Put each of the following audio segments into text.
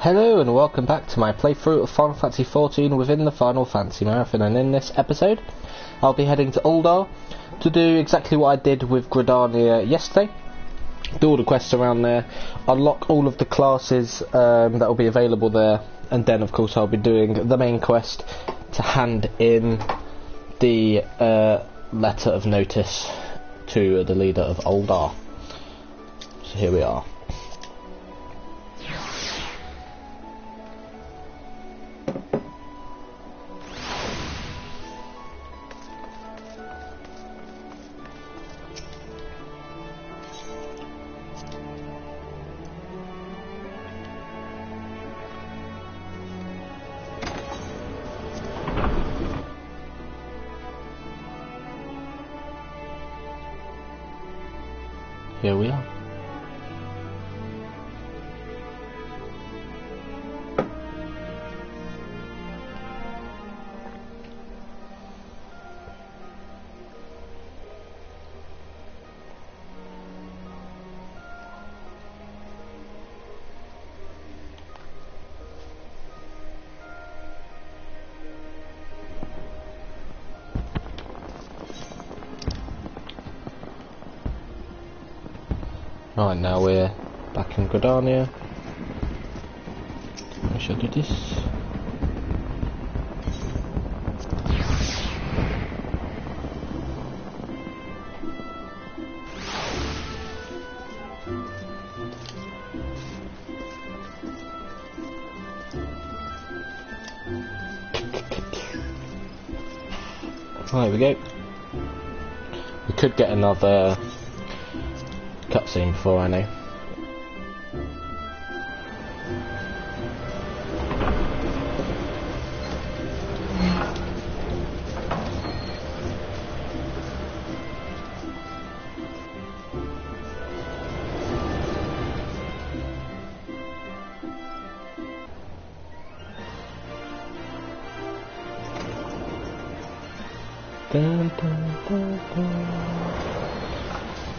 Hello and welcome back to my playthrough of Final Fantasy XIV within the Final Fantasy Marathon, and in this episode I'll be heading to Ul'dah to do exactly what I did with Gridania yesterday. Do all the quests around there, unlock all of the classes that will be available there, and then of course I'll be doing the main quest to hand in the letter of notice to the leader of Ul'dah. So here we are. Here we are. Right, now we're back in Gridania. I shall do this. There we go. We could get another cutscene before I know. Dun, dun, dun, dun.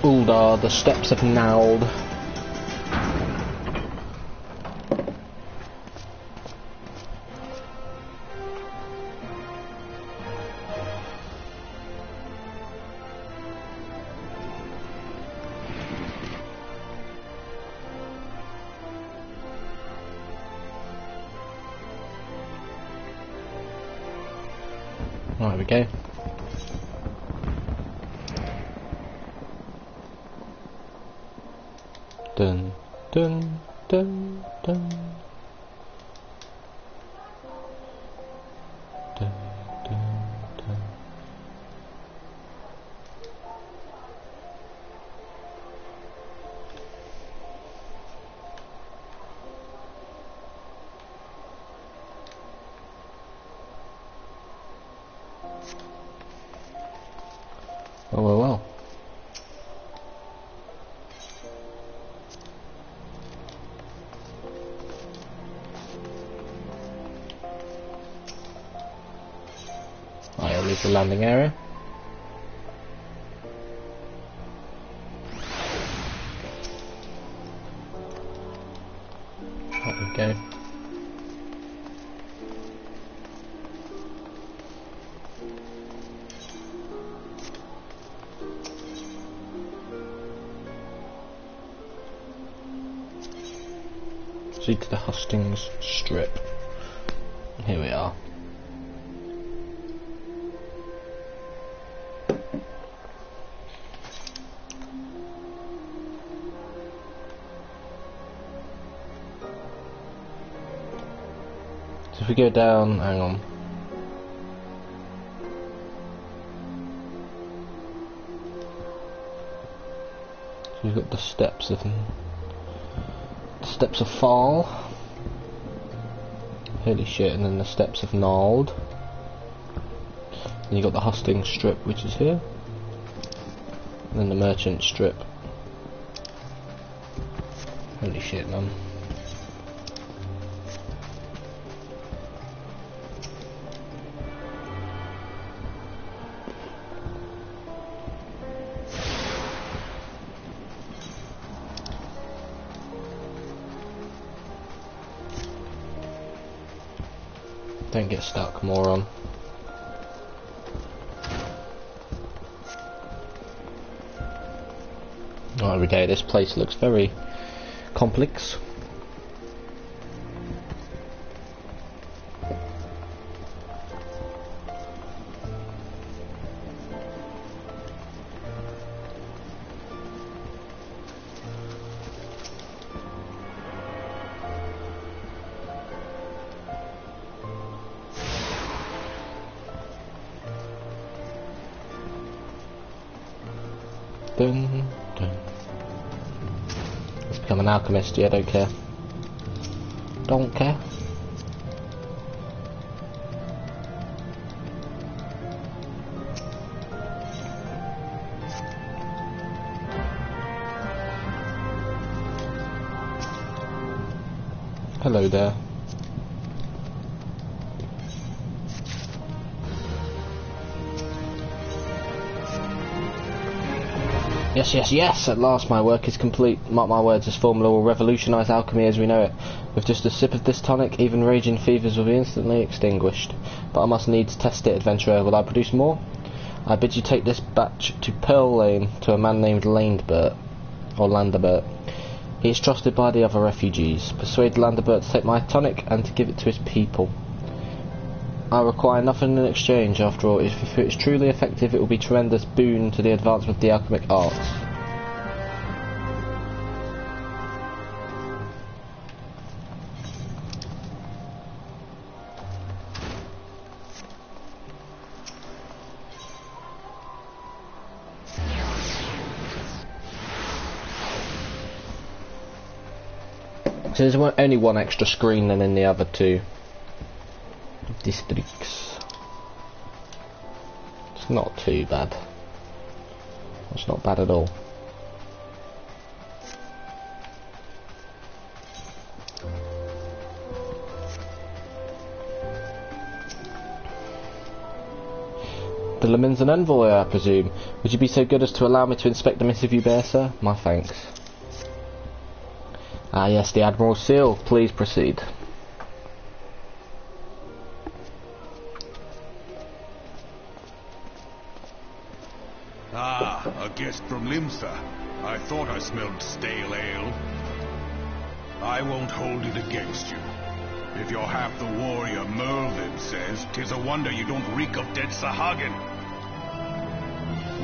Ul'dah, the steps of Nald. There we go. Dun dun dun dun dun dun dun. Oh well. I'll leave the landing area. There we go. See to the hustings strip. Here we are. So if we go down, hang on. So you've got the steps of Fall. Holy shit, and then the steps of Nald. Then you got the hustings strip, which is here. And then the merchant strip. Holy shit, man. Don't get stuck, moron. Oh, every day this place looks very complex. Dun, dun. Let's become an alchemist, yeah, don't care. Don't care. Hello there. Yes, yes, yes! At last my work is complete. Mark my words, this formula will revolutionise alchemy as we know it. With just a sip of this tonic, even raging fevers will be instantly extinguished. But I must needs test it, adventurer. Will I produce more? I bid you take this batch to Pearl Lane, to a man named Landebert, or Landebert. He is trusted by the other refugees. Persuade Landebert to take my tonic and to give it to his people. I require nothing in exchange, after all. If it is truly effective, it will be a tremendous boon to the advancement of the alchemic arts. So there's only one extra screen than in the other two districts. It's not too bad. It's not bad at all. The Lemin's an envoy, I presume. Would you be so good as to allow me to inspect the missive you bear, sir? My thanks. Ah yes, the Admiral's seal. Please proceed. Ah, a guest from Limsa. I thought I smelled stale ale. I won't hold it against you. If you're half the warrior Merlin says, 'tis a wonder you don't reek of dead Sahagan.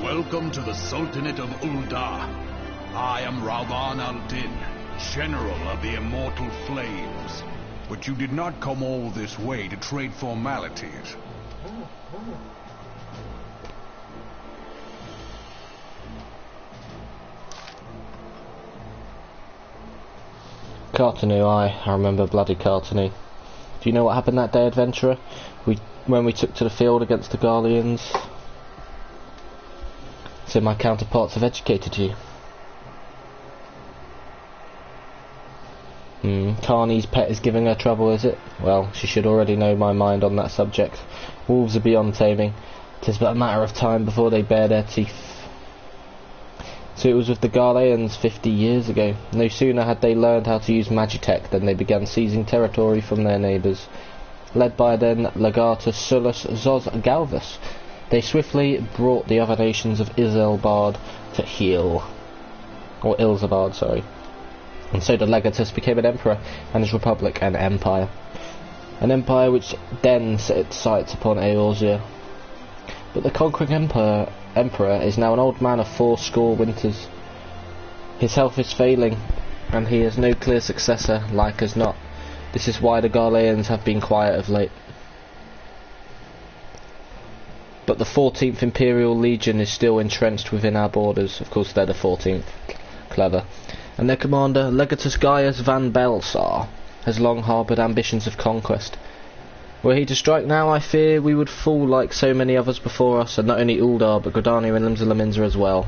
Welcome to the Sultanate of Ul'dah. I am Ravan al-Din, General of the Immortal Flames. But you did not come all this way to trade formalities. Cartanu, I remember bloody Cartanu. Do you know what happened that day, adventurer? When we took to the field against the Garleans? So my counterparts have educated you. Carney's pet is giving her trouble, is it? Well, she should already know my mind on that subject. Wolves are beyond taming. 'Tis but a matter of time before they bare their teeth. So it was with the Garleans 50 years ago. No sooner had they learned how to use Magitech than they began seizing territory from their neighbours. Led by then Legatus Sullus Zos Galvus, they swiftly brought the other nations of Ilzabard to heel. Or Ilzabard, sorry. And so the Legatus became an emperor, and his republic an empire. An empire which then set its sights upon Eorzea. But the conquering emperor is now an old man of 80 winters. His health is failing, and he has no clear successor, like as not. This is why the Garleans have been quiet of late. But the 14th Imperial Legion is still entrenched within our borders. Of course they're the 14th. Clever. And their commander, Legatus Gaius van Belsar, has long harboured ambitions of conquest. Were he to strike now, I fear we would fall like so many others before us, and not only Ul'dah, but Gridania and Limsa as well.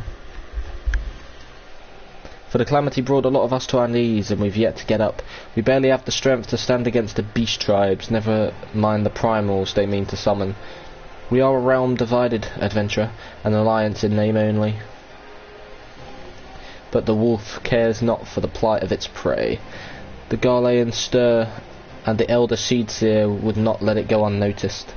For the calamity brought a lot of us to our knees, and we've yet to get up. We barely have the strength to stand against the beast tribes, never mind the primals they mean to summon. We are a realm divided, adventurer, an alliance in name only. But the wolf cares not for the plight of its prey. The Garleans stir and the elder Seedseer would not let it go unnoticed.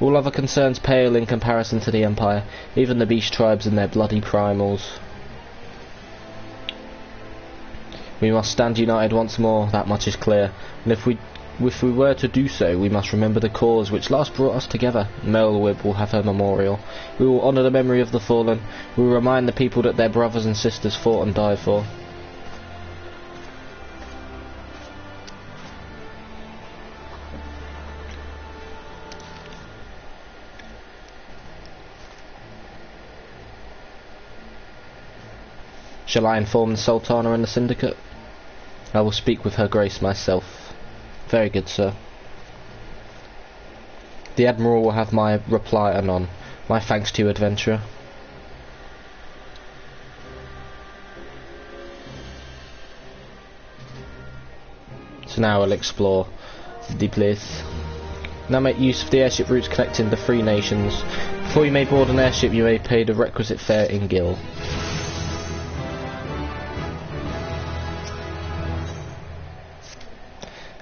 All other concerns pale in comparison to the Empire, even the beast tribes and their bloody primals. We must stand united once more, that much is clear, and if we were to do so, we must remember the cause which last brought us together. Melwib will have her memorial. We will honour the memory of the fallen. We will remind the people that their brothers and sisters fought and died for. Shall I inform the Sultana and the Syndicate? I will speak with her grace myself. Very good, sir. The Admiral will have my reply anon. My thanks to you, adventurer. So now we'll explore the place. Now make use of the airship routes connecting the three nations. Before you may board an airship, you may pay the requisite fare in Gil.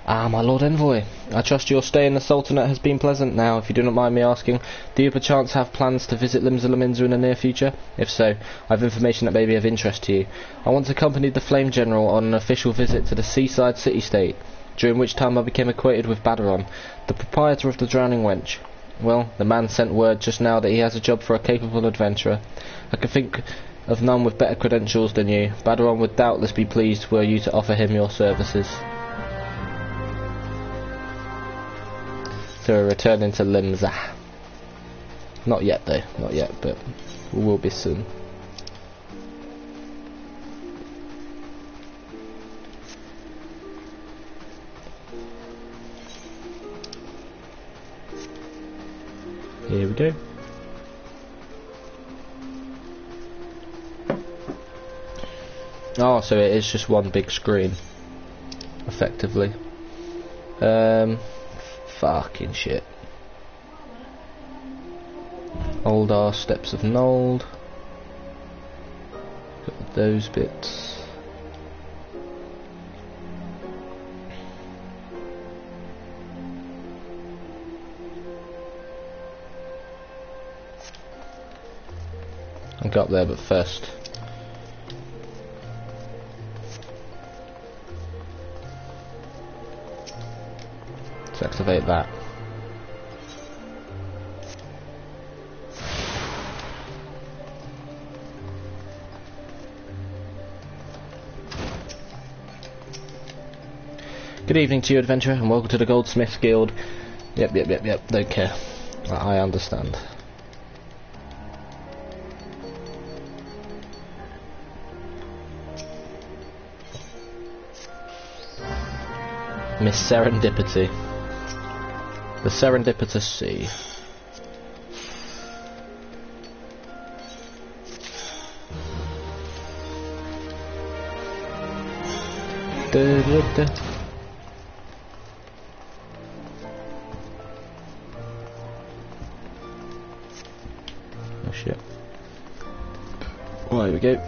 Ah, my Lord Envoy, I trust your stay in the Sultanate has been pleasant. Now, if you do not mind me asking, do you perchance have plans to visit Limsa in the near future? If so, I have information that may be of interest to you. I once accompanied the Flame General on an official visit to the seaside city-state, during which time I became acquainted with Badaron, the proprietor of the Drowning Wench. Well, the man sent word just now that he has a job for a capable adventurer. I can think of none with better credentials than you. Badaron would doubtless be pleased were you to offer him your services. So we're returning to Limsa. Not yet though, not yet, but we will be soon. Here we go. Oh, so it is just one big screen, effectively. Fucking shit. Ul'dah, Steps of Nold. Got those bits. I got there, but first. Let's activate that. Good evening to you, adventurer, and welcome to the Goldsmiths Guild. Yep, don't care. I understand. Miss Serendipity. The Serendipitous Sea. Oh shit. Oh, here we go.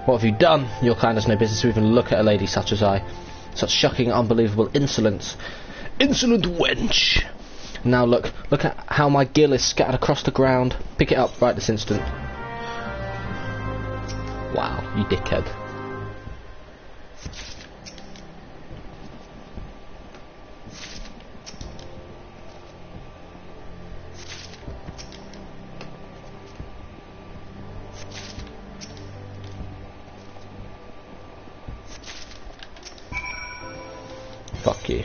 What have you done? Your kind has no business to even look at a lady such as I. Such shocking, unbelievable insolence. Insolent wench! Now look at how my gill is scattered across the ground. Pick it up right this instant. Wow, you dickhead. Fuck you.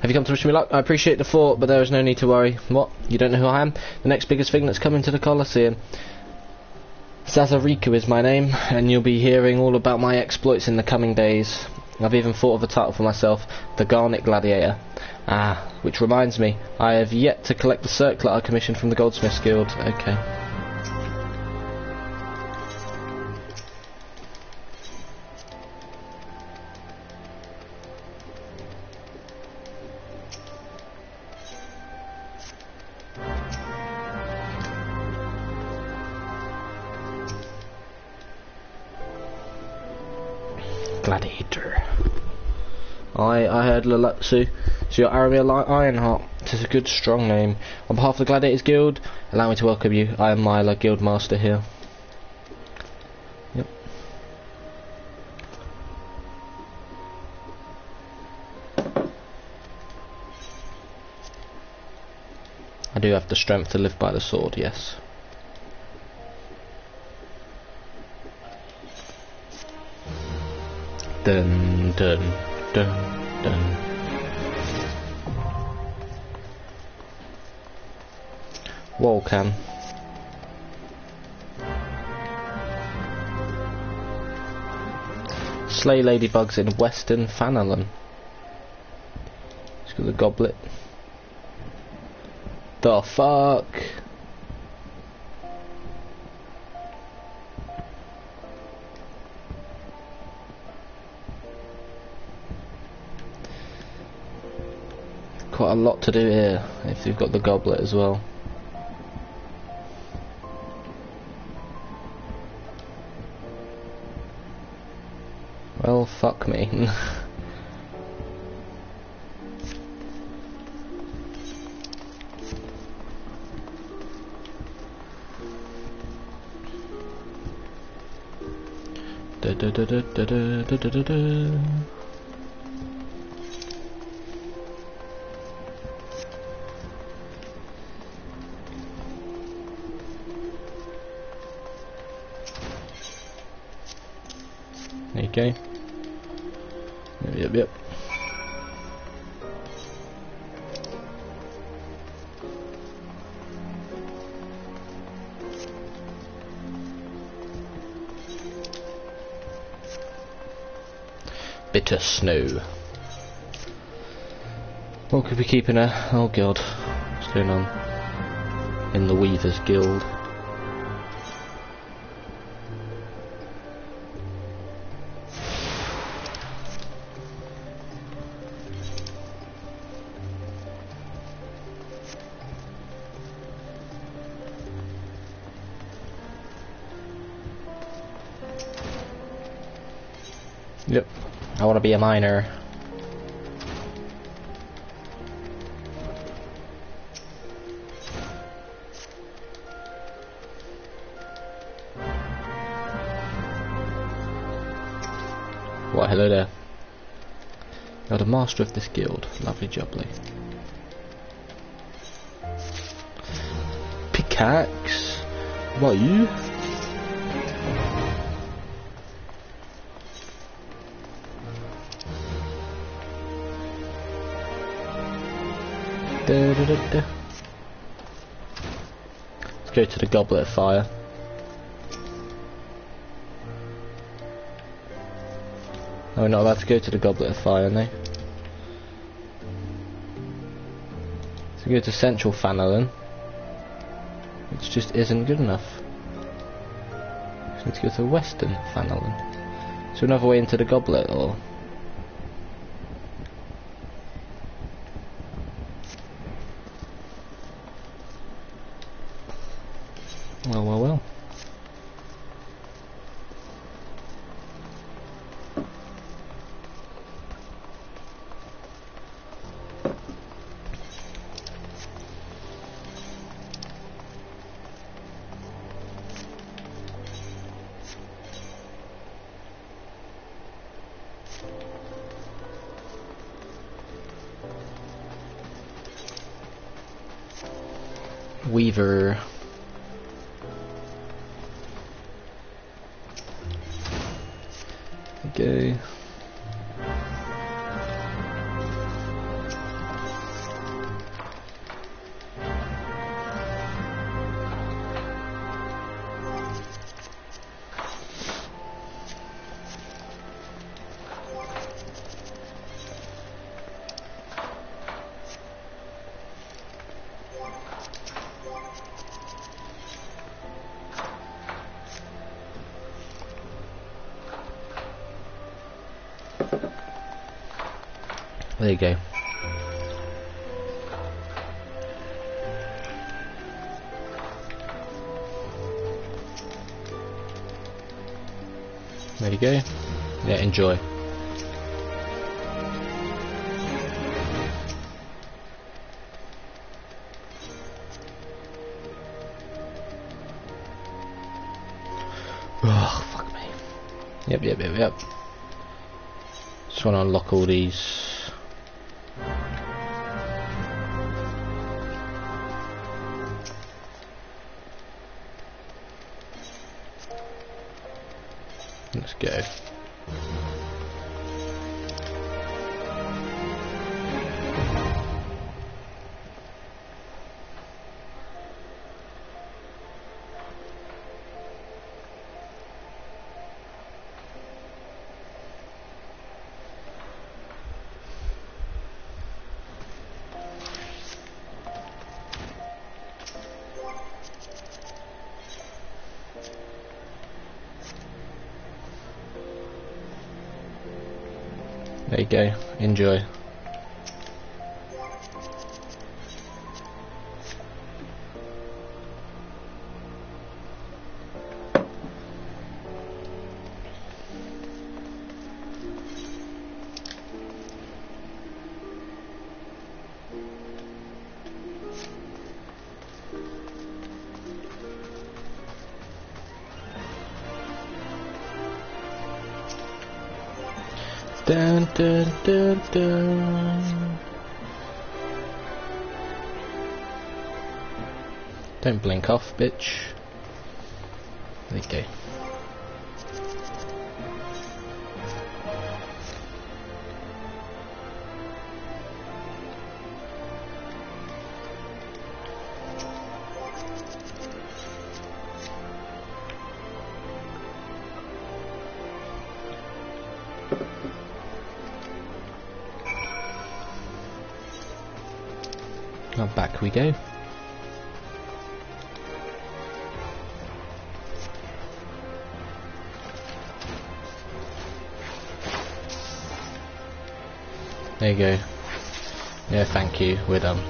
Have you come to wish me luck? I appreciate the thought, but there is no need to worry. What? You don't know who I am? The next biggest thing that's coming to the Colosseum. Zazariku is my name, and you'll be hearing all about my exploits in the coming days. I've even thought of a title for myself, the Garnet Gladiator. Ah, which reminds me, I have yet to collect the circlet I commissioned from the Goldsmiths Guild. Okay. Gladiator. I heard Lalutsu, so you're Aramir Ironheart. It is a good, strong name. On behalf of the Gladiators Guild, allow me to welcome you. I am Myla, Guild Master here. Yep. I do have the strength to live by the sword, yes. Dun dun dun dun. Wallcam. Slay ladybugs in Western Fanalan. Let's get the goblet. The fuck? Quite a lot to do here if you've got the goblet as well. Well, fuck me. Da da da da da da da da da. There you go. Yep. Bitter snow. What could we keep in a... Oh god. What's going on? In the Weavers Guild. Yep. I want to be a miner. What? Hello there. You're the master of this guild. Lovely jubbly. Pickaxe? What are you? Let's go to the Goblet of Fire. Oh, we're not allowed to go to the Goblet of Fire, no? So go to Central Fanalan, which just isn't good enough. So let's go to Western Fanalan. So another way into the Goblet, or... Well. Weaver. Okay. There you go. There you go. Yeah, enjoy. Oh, fuck me. Yep. Just want to unlock all these. Let's go. There you go, enjoy. Dun, dun, dun, dun. Don't blink off, bitch. There you go. Now back we go. There you go. Yeah, thank you, we're done.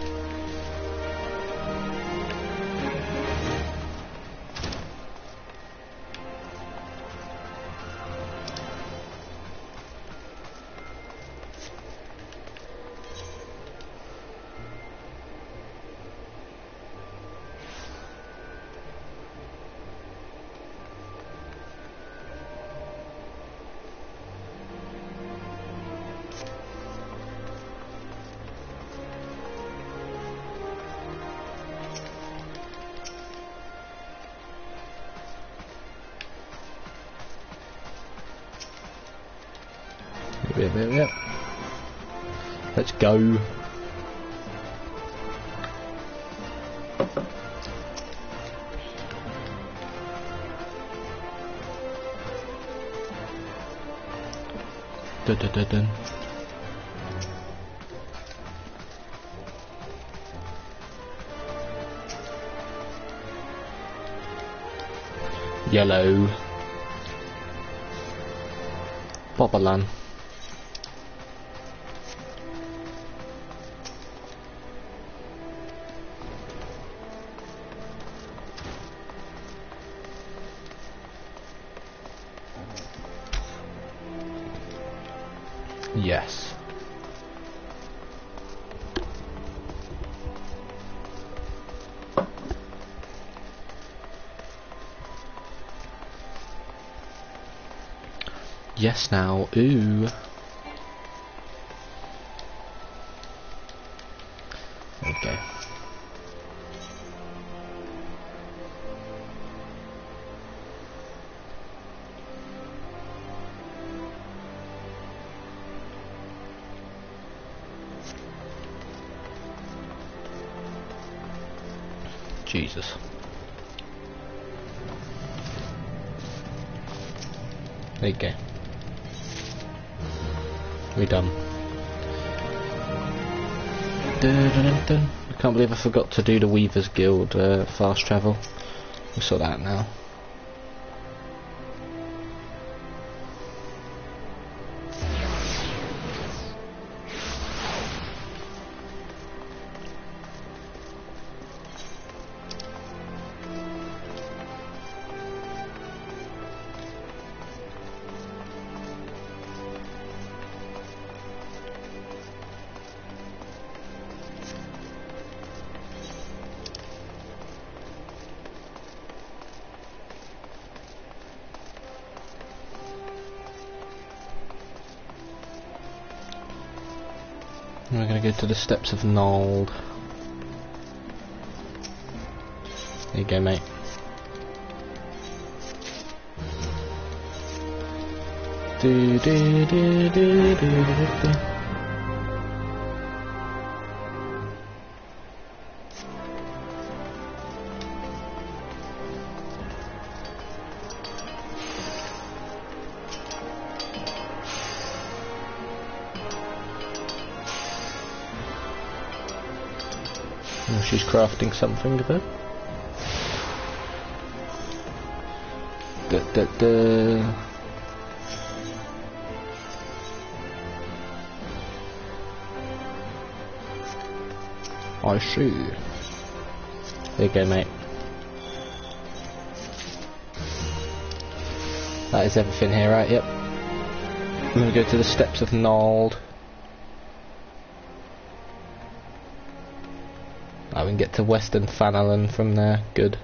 Yep. Let's go. Dun, dun, dun, dun. Yellow. Bobalan. Yes. Yes now, ooh. Okay. Jesus. There you go. We're done. Dun, dun, dun, dun. I can't believe I forgot to do the Weavers Guild fast travel. We'll sort that out now. We're going to go to the steps of Ul'dah. There you go, mate. Do do do do do do do. Oh, she's crafting something a bit. Da, da, da. I see. There you go, mate. That is everything here, right? Yep. I'm gonna go to the steps of Ul'dah. I can get to Western Fanalan from there. Good.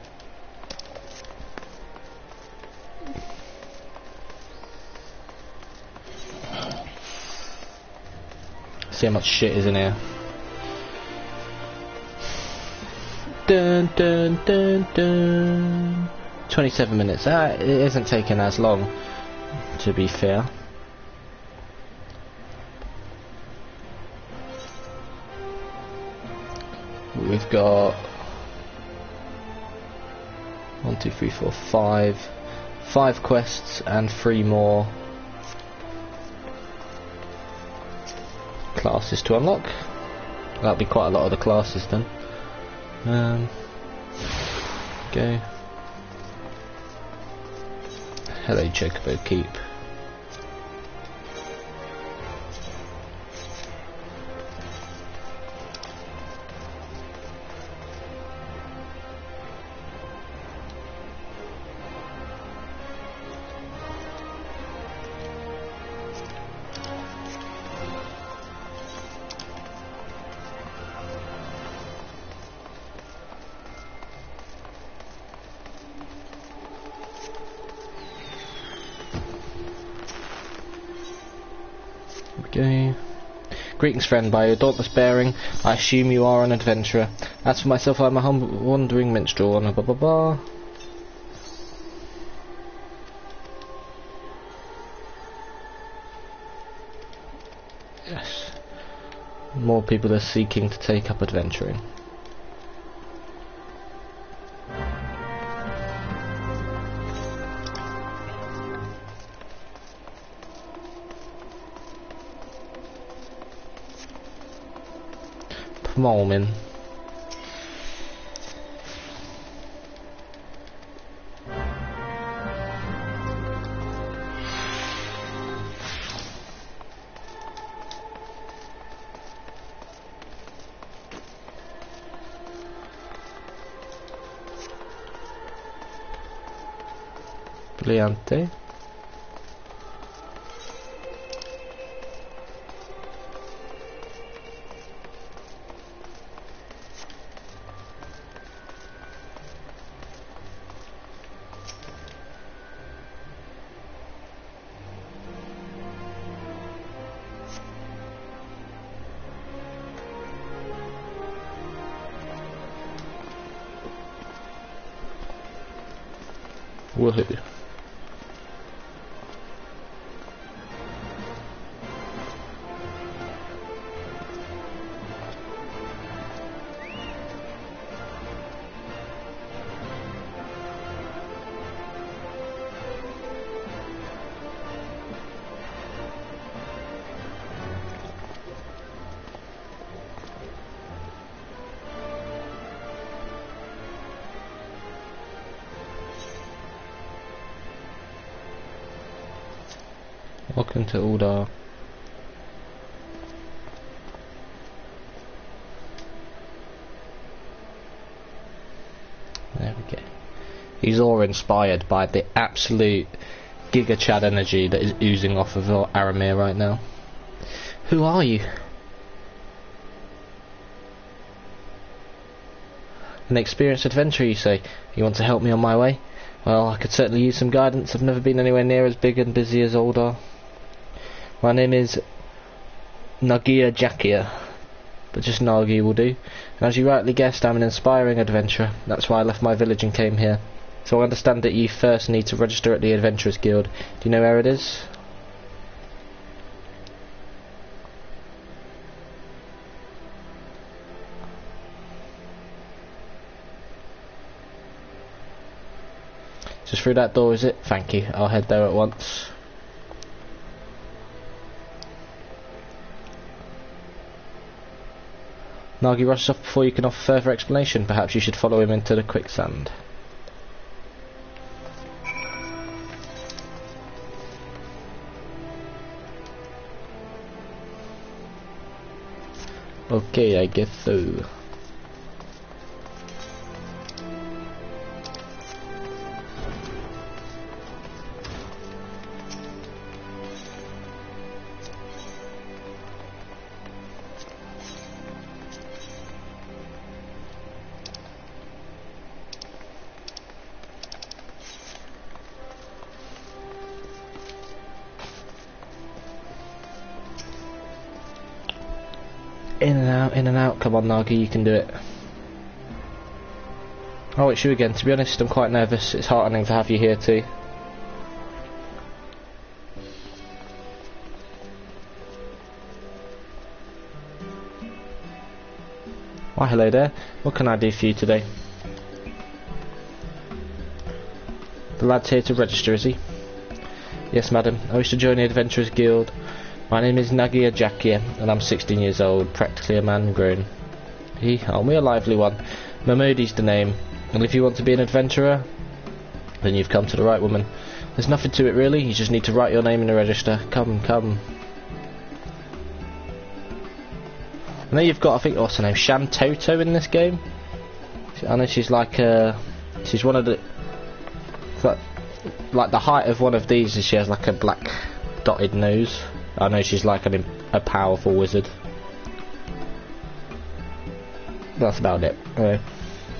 See how much shit is in here. Dun dun dun dun. 27 minutes. It isn't taking as long, to be fair. We've got 1, 2, 3, 4, 5 quests and 3 more classes to unlock. That'll be quite a lot of the classes then. Go. Hello, Chocobo Keep. Okay. Greetings, friend. By your dauntless bearing, I assume you are an adventurer. As for myself, I am a humble wandering minstrel. And blah blah blah. Yes. More people are seeking to take up adventuring. Moment. Brillante. Woohoo. Welcome to Ul'dah. There we go. He's awe-inspired by the absolute Giga Chad energy that is oozing off of Aramir right now. Who are you? An experienced adventurer, you say? You want to help me on my way? Well, I could certainly use some guidance. I've never been anywhere near as big and busy as Ul'dah. My name is Nagia Jakia. but just Nagi will do. And as you rightly guessed, I'm an inspiring adventurer. That's why I left my village and came here. So I understand that you first need to register at the Adventurers Guild. Do you know where it is? Just through that door, is it? Thank you. I'll head there at once. Nagi rushes off before you can offer further explanation. Perhaps you should follow him into the quicksand. Okay, I guess so. In and out, in and out. Come on, Nagi, you can do it. Oh, it's you again. To be honest, I'm quite nervous. It's heartening to have you here too. Why, hello there. What can I do for you today? The lad's here to register, is he? Yes, madam. I wish to join the Adventurers Guild. My name is Nagi Ajakia, and I'm 16 years old, practically a man grown. Aren't we a lively one? Mahmoodi's the name, and if you want to be an adventurer, then you've come to the right woman. There's nothing to it really, you just need to write your name in the register. Come, come. I know you've got, I think, what's her name, Shantoto in this game? I know she's like, she's one of the, like the height of one of these is she has like a black dotted nose. I know she's like a powerful wizard. That's about it. Anyway,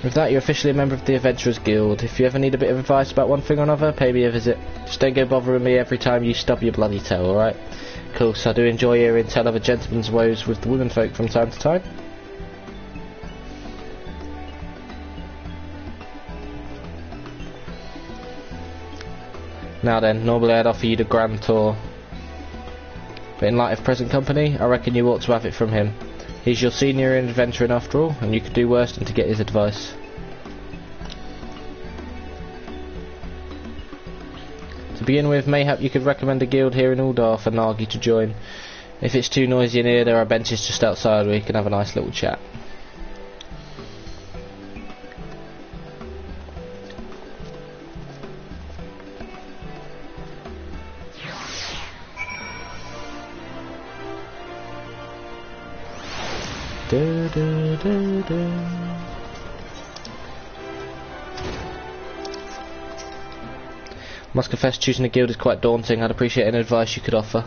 with that, you're officially a member of the Adventurers Guild. If you ever need a bit of advice about one thing or another, pay me a visit. Just don't go bothering me every time you stub your bloody toe, alright? Cool, so I do enjoy hearing tell of a gentleman's woes with the womenfolk from time to time. Now then, normally I'd offer you the grand tour, but in light of present company, I reckon you ought to have it from him. He's your senior in adventuring after all, and you could do worse than to get his advice. To begin with, mayhap you could recommend a guild here in Ul'dah for Nagi to join. If it's too noisy in here, there are benches just outside where you can have a nice little chat. Must confess, choosing a guild is quite daunting. I'd appreciate any advice you could offer.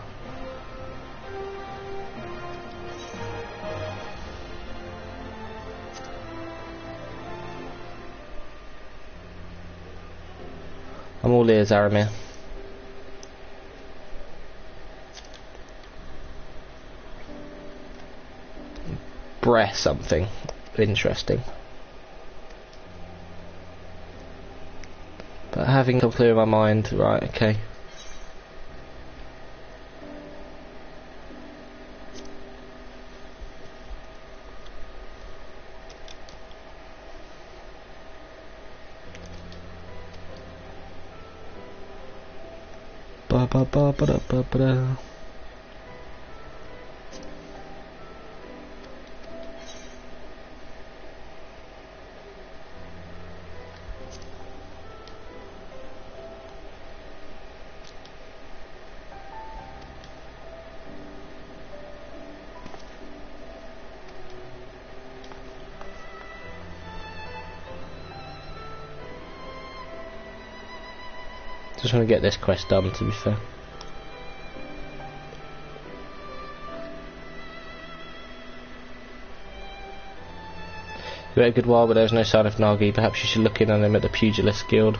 I'm all ears, Aramir. Breath something interesting. But having come clear in my mind, right, okay. Ba ba ba ba da ba ba da. Just want to get this quest done, to be fair. You wait a good while, but there's no sign of Nagi. Perhaps you should look in on him at the Pugilist Guild.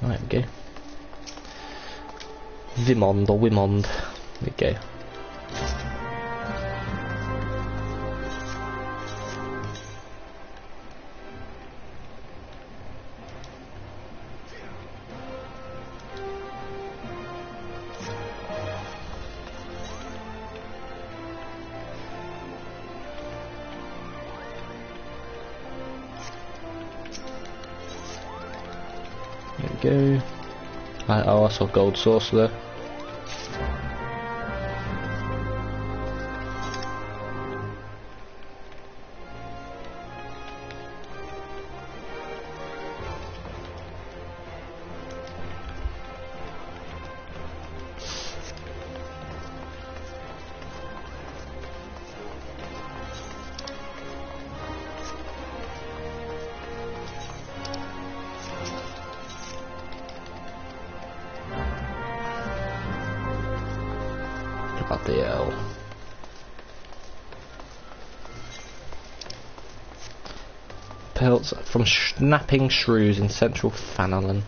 There we go. Vimond or Wimond. There we go. There we go. Oh, I saw gold sauce there. Bloody hell. Pelts from snapping shrews in central Fanalan.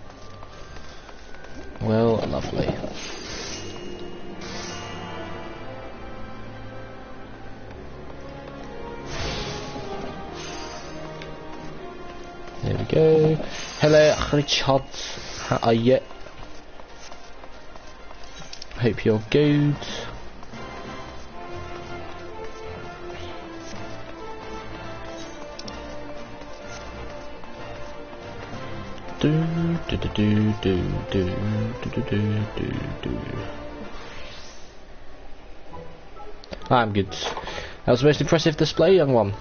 Well, lovely. There we go. Hello, Richard. How are you? Hope you're good. I'm good. That was the most impressive display, young one.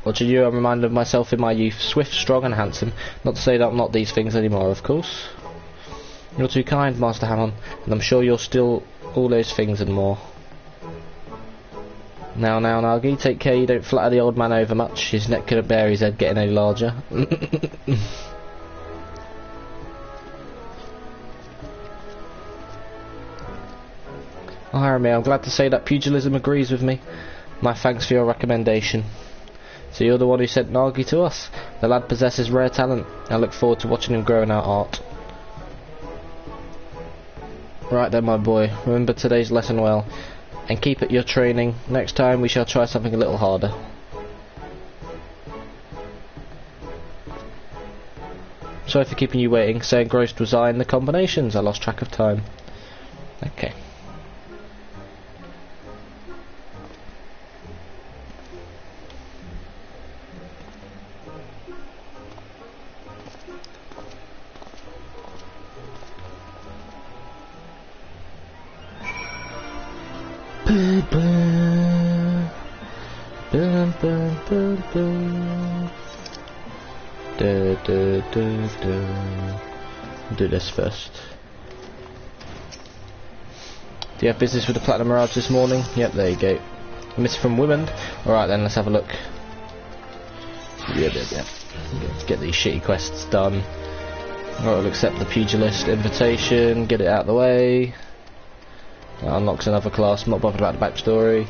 Watching you, I'm reminded of myself in my youth, swift, strong and handsome. Not to say that I'm not these things anymore, of course. You're too kind, Master Hammond, and I'm sure you're still all those things and more. Now, Nagi, take care you don't flatter the old man over much. His neck couldn't bear his head getting any larger. Oh, Harry, I'm glad to say that pugilism agrees with me. My thanks for your recommendation. So you're the one who sent Nagi to us. The lad possesses rare talent. I look forward to watching him grow in our art. Right then, my boy. Remember today's lesson well. And keep at your training. Next time we shall try something a little harder. Sorry for keeping you waiting. So engrossed was I in the combinations. I lost track of time. Okay. Do this first. Do you have business with the Platinum Mirage this morning? Yep, there you go. Miss from Women. Alright then, let's have a look. Yeah. Let's get these shitty quests done. Alright, we'll accept the pugilist invitation, get it out of the way. That unlocks another class, I'm not bothered about the backstory.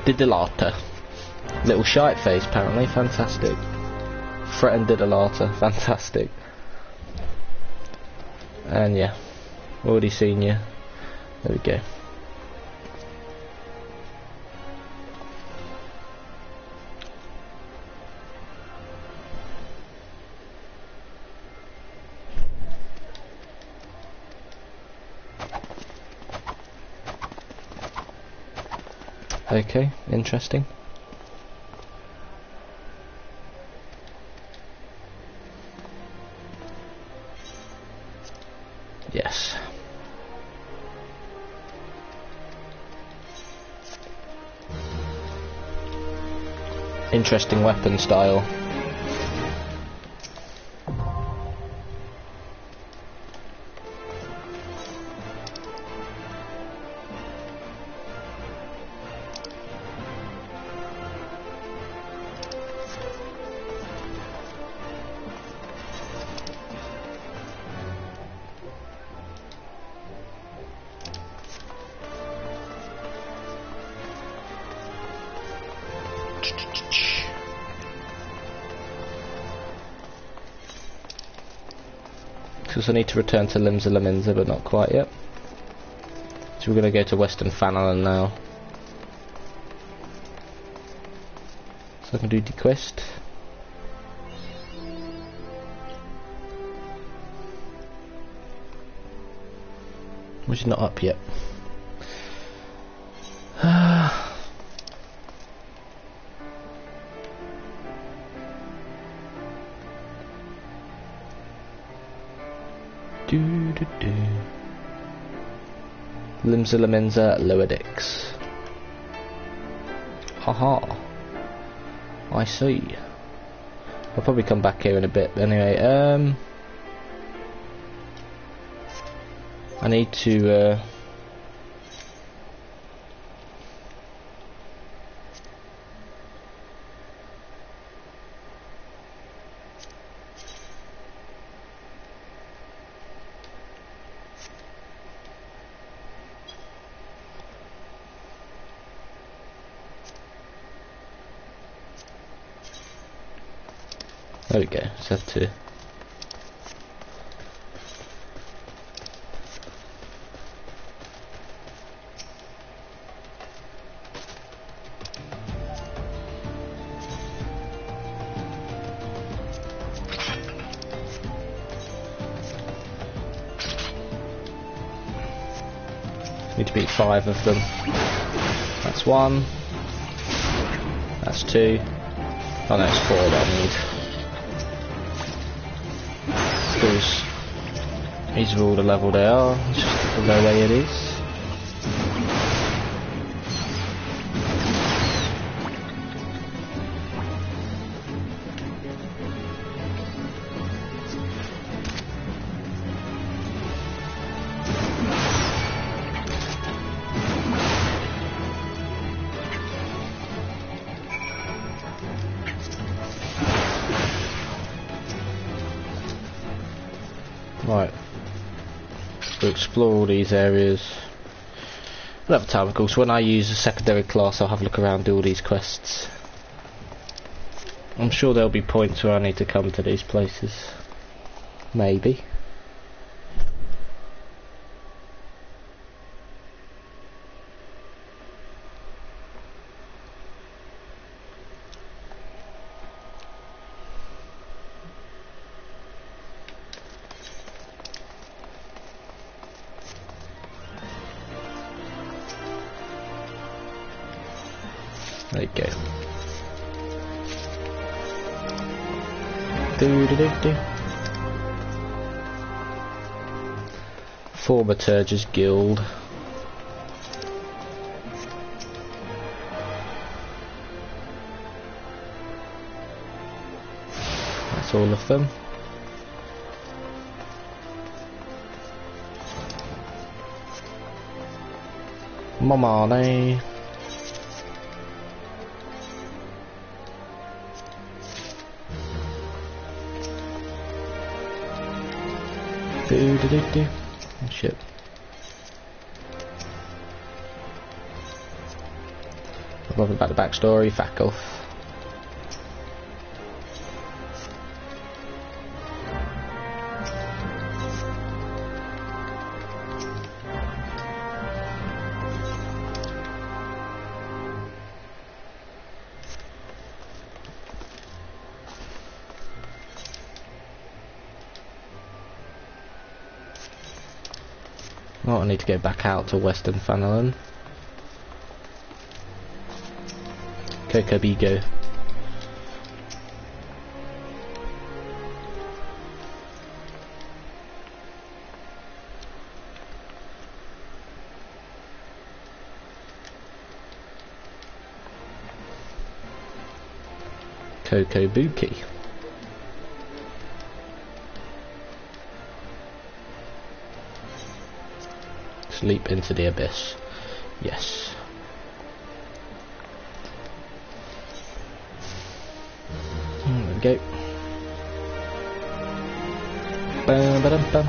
Diddlata. Little shite face apparently, fantastic. Threatened Diddlata, fantastic. And yeah, already seen you. There we go. Okay, interesting. Yes. Interesting weapon style. because I need to return to Limsa, but not quite yet. So we're going to go to Western Fanalan now. So I can do the quest. Which is not up yet. Limsa, Lower Decks. Haha. I see. I'll probably come back here in a bit. Anyway, I need to there we go, just have to need to beat 5 of them. That's 1. That's 2. Oh no, it's 4 that I need. Because these are all the level they are, it's just the low way it is. Right, so explore all these areas. We'll have time, of course. When I use a secondary class, I'll have a look around, do all these quests. I'm sure there'll be points where I need to come to these places. Maybe. There you go. Thaumaturge's Guild. That's all of them. Momane. Oh shit. I'm bothered about the backstory, fuck off. Oh, I need to go back out to Western Fanalan. Coco Bigo. Coco Buki. Leap into the abyss. Yes. There we go. Bum, ba, dum, bum.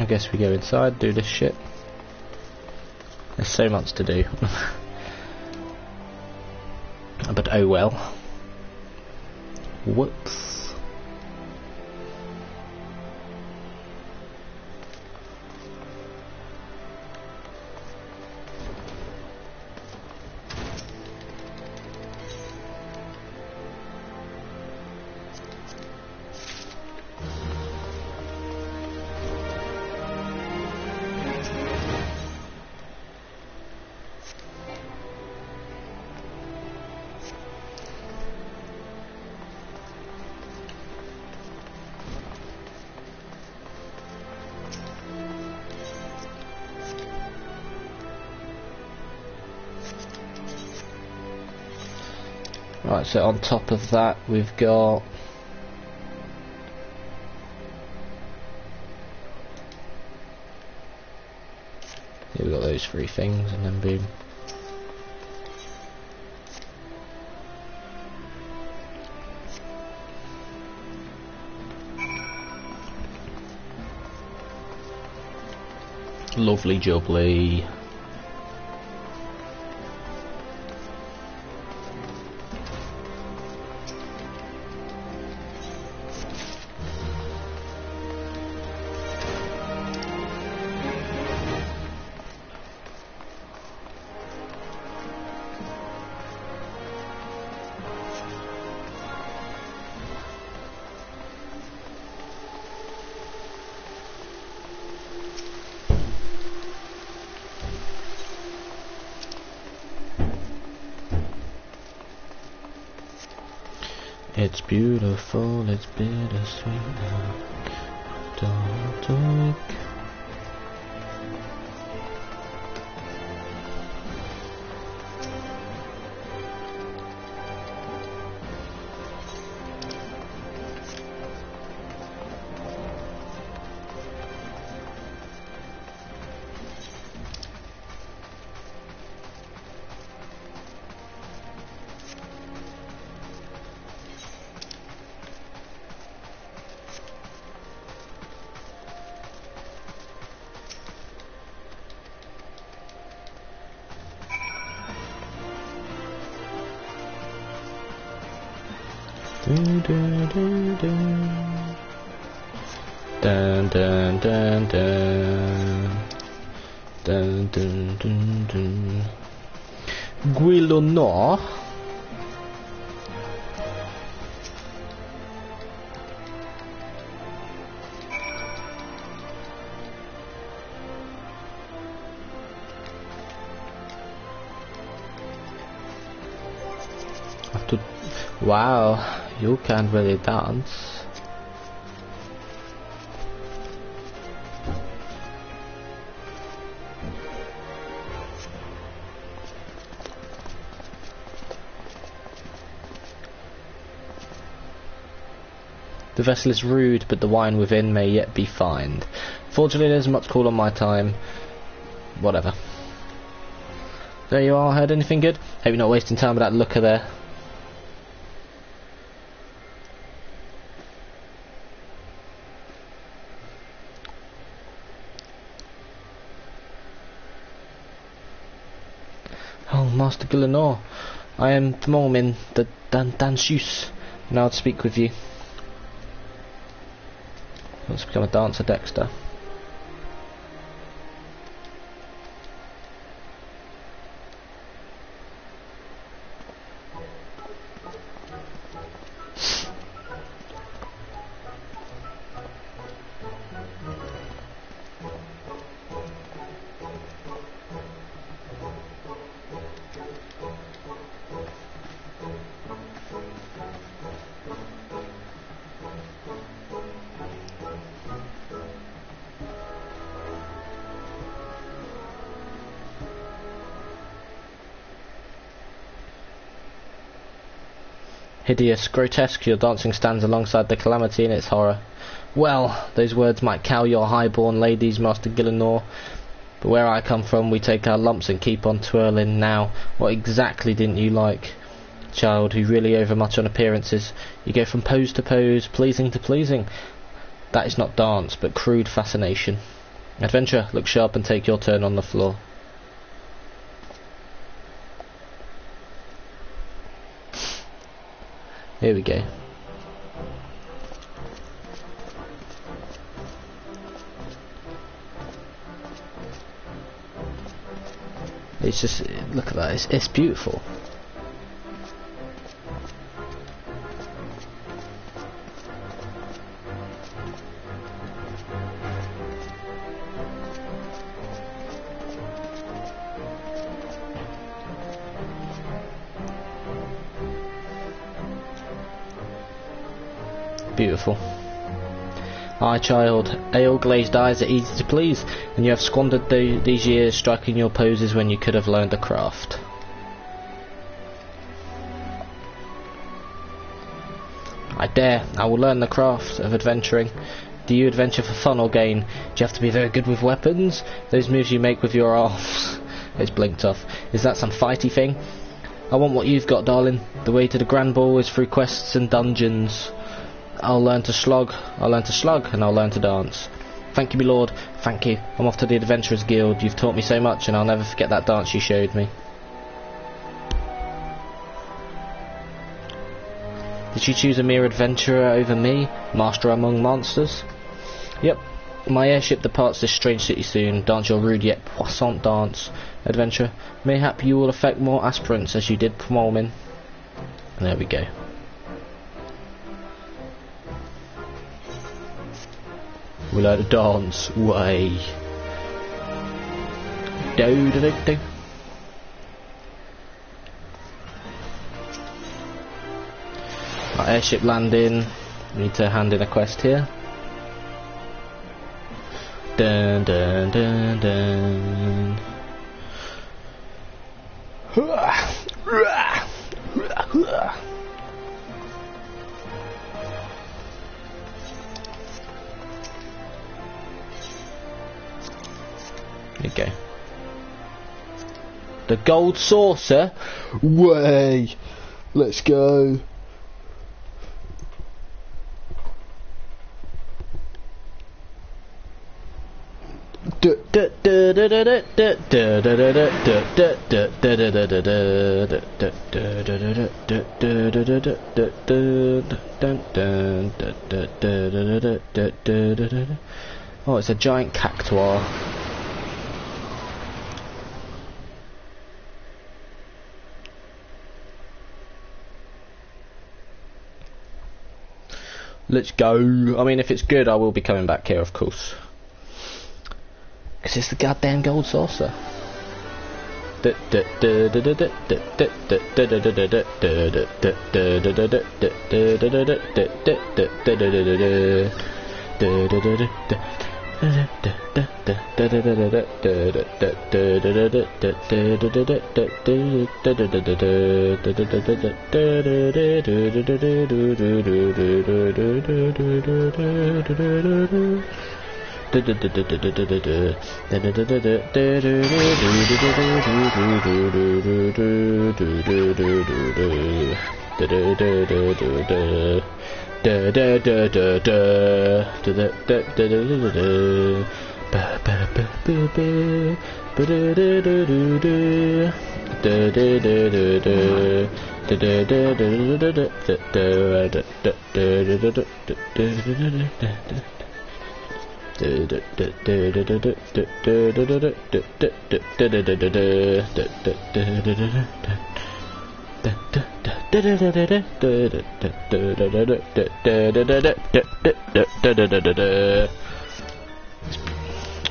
I guess we go inside, do this shit. There's so much to do. But oh well. Whoops. Right, so on top of that we've got we've got those three things, and then boom. Lovely jubbly. It's beautiful, it's bittersweet now. Don't. Dun dun dun dun dun dun dun dun dun dun. Quello no. Wow, you can't really dance. The vessel is rude, but the wine within may yet be fined. Fortunately, there's much call on my time. Whatever. There you are. Heard anything good? Hope you're not wasting time with that looker there. Oh, Master Gillenor, I am Thmormin, the danseuse, now to speak with you. Let's become a dancer, Dexter. Hideous, grotesque, your dancing stands alongside the calamity in its horror. Well, those words might cow your high-born ladies, Master Gillenor, but where I come from, we take our lumps and keep on twirling. Now, what exactly didn't you like? Child who really overmuch on appearances. You go from pose to pose, pleasing to pleasing. That is not dance, but crude fascination. Adventurer, look sharp and take your turn on the floor. Here we go. It's just, look at that, it's beautiful. Beautiful. Aye, child, ale-glazed eyes are easy to please, and you have squandered these years striking your poses when you could have learned the craft. I dare. I will learn the craft of adventuring. Do you adventure for fun or gain? Do you have to be very good with weapons? Those moves you make with your arms. It's blinked off. Is that some fighty thing? I want what you've got, darling. The way to the Grand Ball is through quests and dungeons. I'll learn to slug, and I'll learn to dance. Thank you, my lord, thank you. I'm off to the Adventurers Guild. You've taught me so much, and I'll never forget that dance you showed me. Did you choose a mere adventurer over me, master among monsters? Yep. My airship departs this strange city soon. Dance your rude yet puissant dance, adventurer. Mayhap you will affect more aspirants as you did Promolmin. And there we go. We learn to dance. Way. Do do do do. Our airship landing. We need to hand in a quest here. Dun dun dun dun. There you go. The gold saucer? Way! Let's go. Oh, it's a giant cactuar. Let's go. I mean, if it's good, I will be coming back here, of course. Because it's the goddamn gold saucer.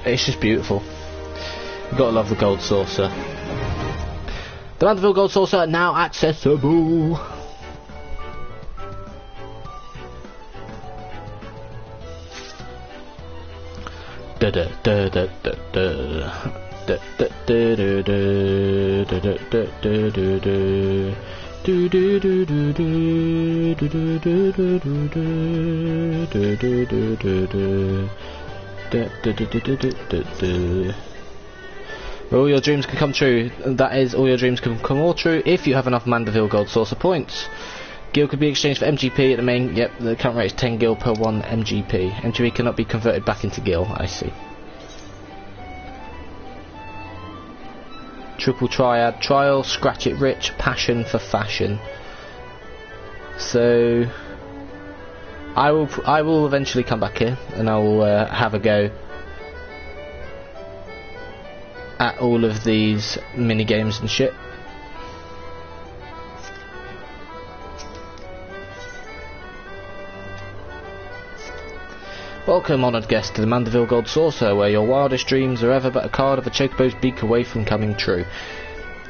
It's just beautiful. You've got to love the gold saucer. The Mandeville gold saucer now accessible. All your dreams can come true. That is, all your dreams can come all true if you have enough Mandeville gold saucer points. Gil could be exchanged for MGP at the main. Yep, the current rate is 10 gil per 1 MGP. MGP cannot be converted back into gil. I see. triple triad, trial, scratch it rich, passion for fashion. So I will eventually come back here and I will have a go at all of these mini games and shit. Welcome, honoured guest, to the Mandeville Gold Saucer, where your wildest dreams are ever but a card of a chocobo's beak away from coming true.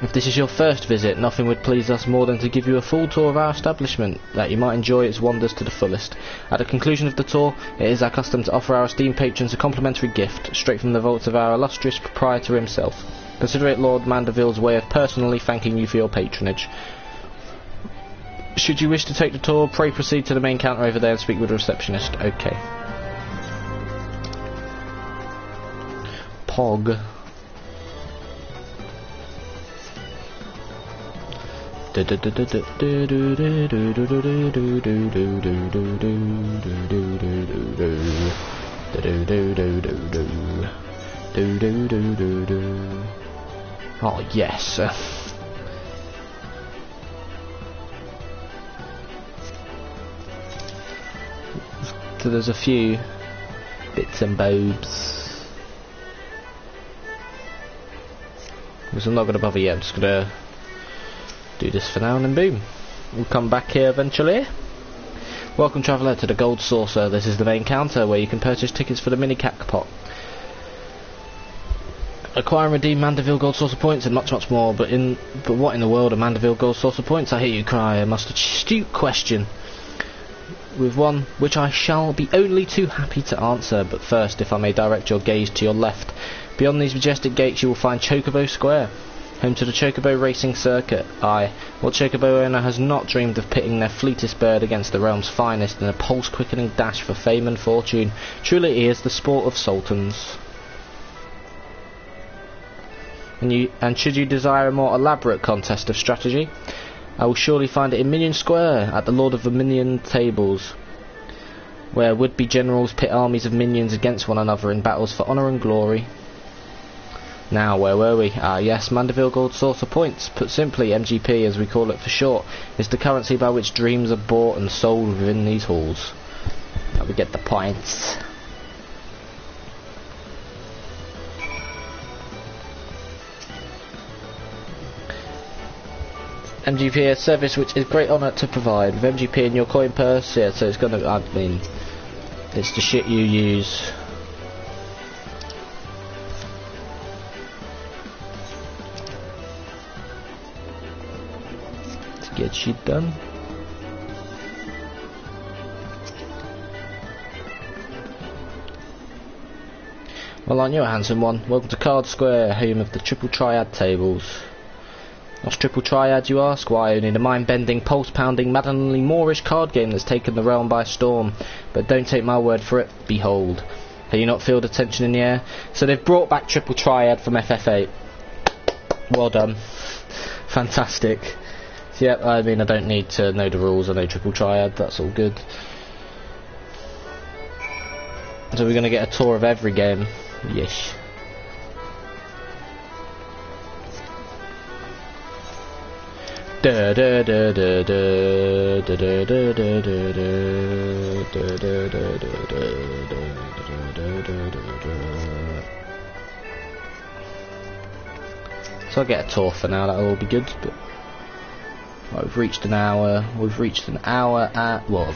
If this is your first visit, nothing would please us more than to give you a full tour of our establishment, that you might enjoy its wonders to the fullest. At the conclusion of the tour, it is our custom to offer our esteemed patrons a complimentary gift, straight from the vaults of our illustrious proprietor himself. Consider it Lord Mandeville's way of personally thanking you for your patronage. Should you wish to take the tour, pray proceed to the main counter over there and speak with the receptionist. Okay. Pog. Oh yes. So there's a few bits and bobs. Because I'm not going to bother yet, I'm just going to do this for now and then boom. We'll come back here eventually. Welcome, traveller, to the Gold Saucer. This is the main counter where you can purchase tickets for the mini jackpot. Acquire and redeem Mandeville Gold Saucer points and much more, but what in the world are Mandeville Gold Saucer points, I hear you cry, a most astute question. With one which I shall be only too happy to answer, but first, if I may direct your gaze to your left. Beyond these majestic gates you will find Chocobo Square, home to the Chocobo Racing Circuit. Aye, what Chocobo owner has not dreamed of pitting their fleetest bird against the realm's finest in a pulse-quickening dash for fame and fortune? Truly it is the sport of sultans. And should you desire a more elaborate contest of strategy, I will surely find it in Minion Square, at the Lord of the Minion tables, where would-be generals pit armies of minions against one another in battles for honour and glory. Now, where were we? Ah yes, Mandeville Gold Saucer points. Put simply, MGP as we call it for short, is the currency by which dreams are bought and sold within these halls. Now we get the points. MGP, a service which is great honour to provide. With MGP in your coin purse, yeah, so it's gonna, I mean, it's the shit you use. To get shit done. Well, aren't you a handsome one? Welcome to Card Square, home of the Triple Triad tables. What's Triple Triad, you ask? Why, only the mind-bending, pulse-pounding, maddeningly Moorish card game that's taken the realm by storm. But don't take my word for it, behold. Can you not feel the tension in the air? So they've brought back Triple Triad from FF8. Well done. Fantastic. So, yeah, I mean, I don't need to know the rules, I know Triple Triad, that's all good. So we're going to get a tour of every game. Yes. So I'll get a tour for now, that'll all be good, but well, we've reached an hour at, well,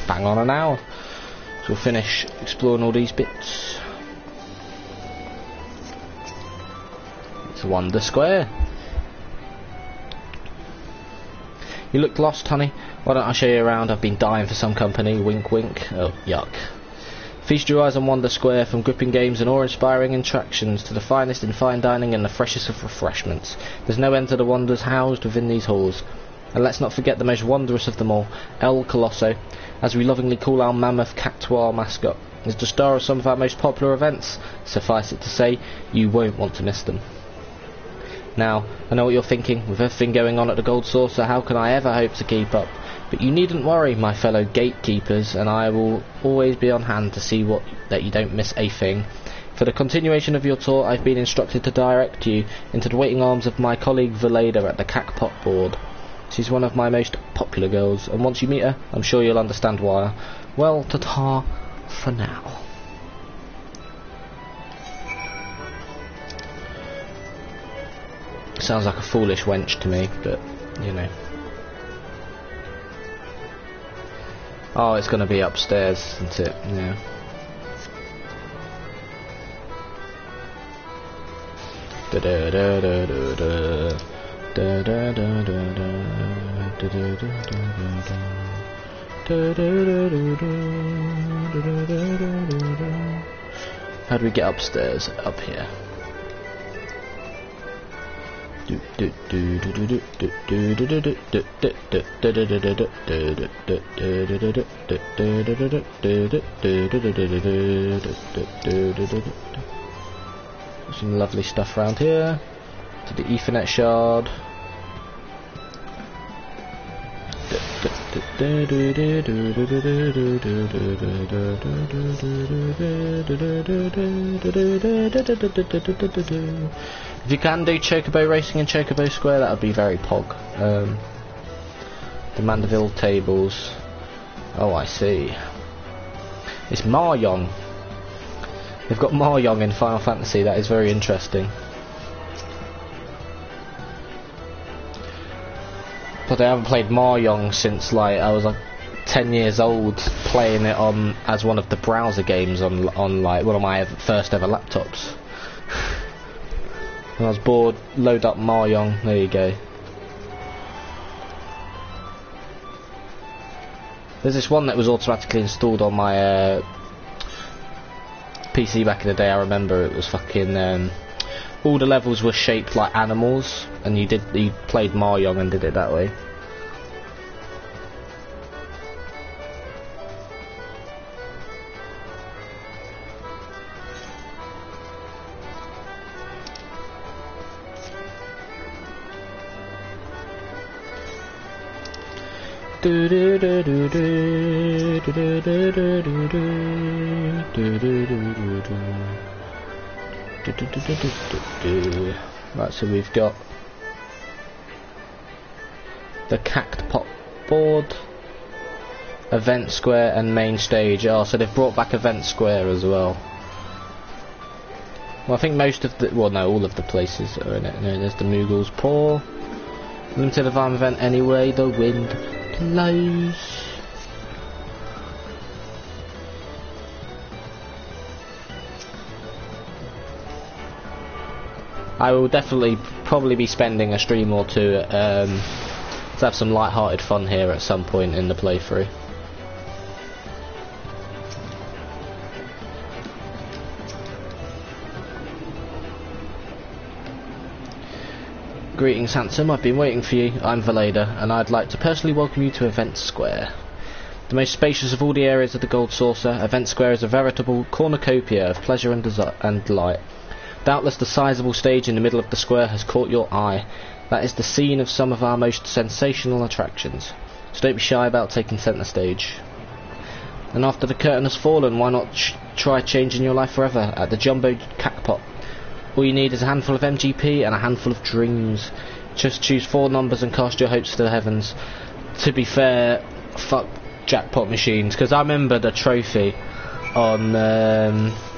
bang on an hour, so we'll finish exploring all these bits. It's Wonder Square. You looked lost, honey? Why don't I show you around? I've been dying for some company. Wink, wink. Oh, yuck. Feast your eyes on Wonder Square, from gripping games and awe-inspiring attractions to the finest in fine dining and the freshest of refreshments. There's no end to the wonders housed within these halls. And let's not forget the most wondrous of them all, El Colosso, as we lovingly call our mammoth cactuar mascot, is the star of some of our most popular events. Suffice it to say, you won't want to miss them. Now, I know what you're thinking, with everything going on at the Gold Saucer, how can I ever hope to keep up? But you needn't worry, my fellow gatekeepers, and I will always be on hand to see that you don't miss a thing. For the continuation of your tour, I've been instructed to direct you into the waiting arms of my colleague Ul'dah at the Cacpot board. She's one of my most popular girls, and once you meet her, I'm sure you'll understand why. Well, ta-ta for now. Sounds like a foolish wench to me, but, you know. Oh, it's going to be upstairs, isn't it? Yeah. How do we get upstairs? Up here. Some lovely stuff around here. To the Ethernet shard. If you can do Chocobo Racing and Chocobo Square, that would be very pog. The Mandeville tables. Oh, I see. It's Mahjong. They've got Mahjong in Final Fantasy. That is very interesting. But I haven't played Mahjong since like I was like 10 years old, playing it on as one of the browser games on like one of my first ever laptops. When I was bored, load up Mahjong. There you go. There's this one that was automatically installed on my PC back in the day. I remember it was fucking. All the levels were shaped like animals, and you played Mahjong and did it that way. Right, so we've got the Cacpot board, Event Square and Main Stage. Oh, so they've brought back Event Square as well. Well, I think most of the, well no, all of the places are in it. No, there's the Moogle's Paw. Limited Environment event anyway, the wind blows. I will definitely probably be spending a stream or two to have some light-hearted fun here at some point in the playthrough. Greetings, handsome. I've been waiting for you. I'm Ul'dah, and I'd like to personally welcome you to Event Square. The most spacious of all the areas of the Gold Saucer, Event Square is a veritable cornucopia of pleasure and delight. Doubtless the sizable stage in the middle of the square has caught your eye. That is the scene of some of our most sensational attractions. So don't be shy about taking centre stage. And after the curtain has fallen, why not try changing your life forever at the Jumbo Cacpot? All you need is a handful of MGP and a handful of dreams. Just choose 4 numbers and cast your hopes to the heavens. To be fair, fuck jackpot machines, because I remember the trophy on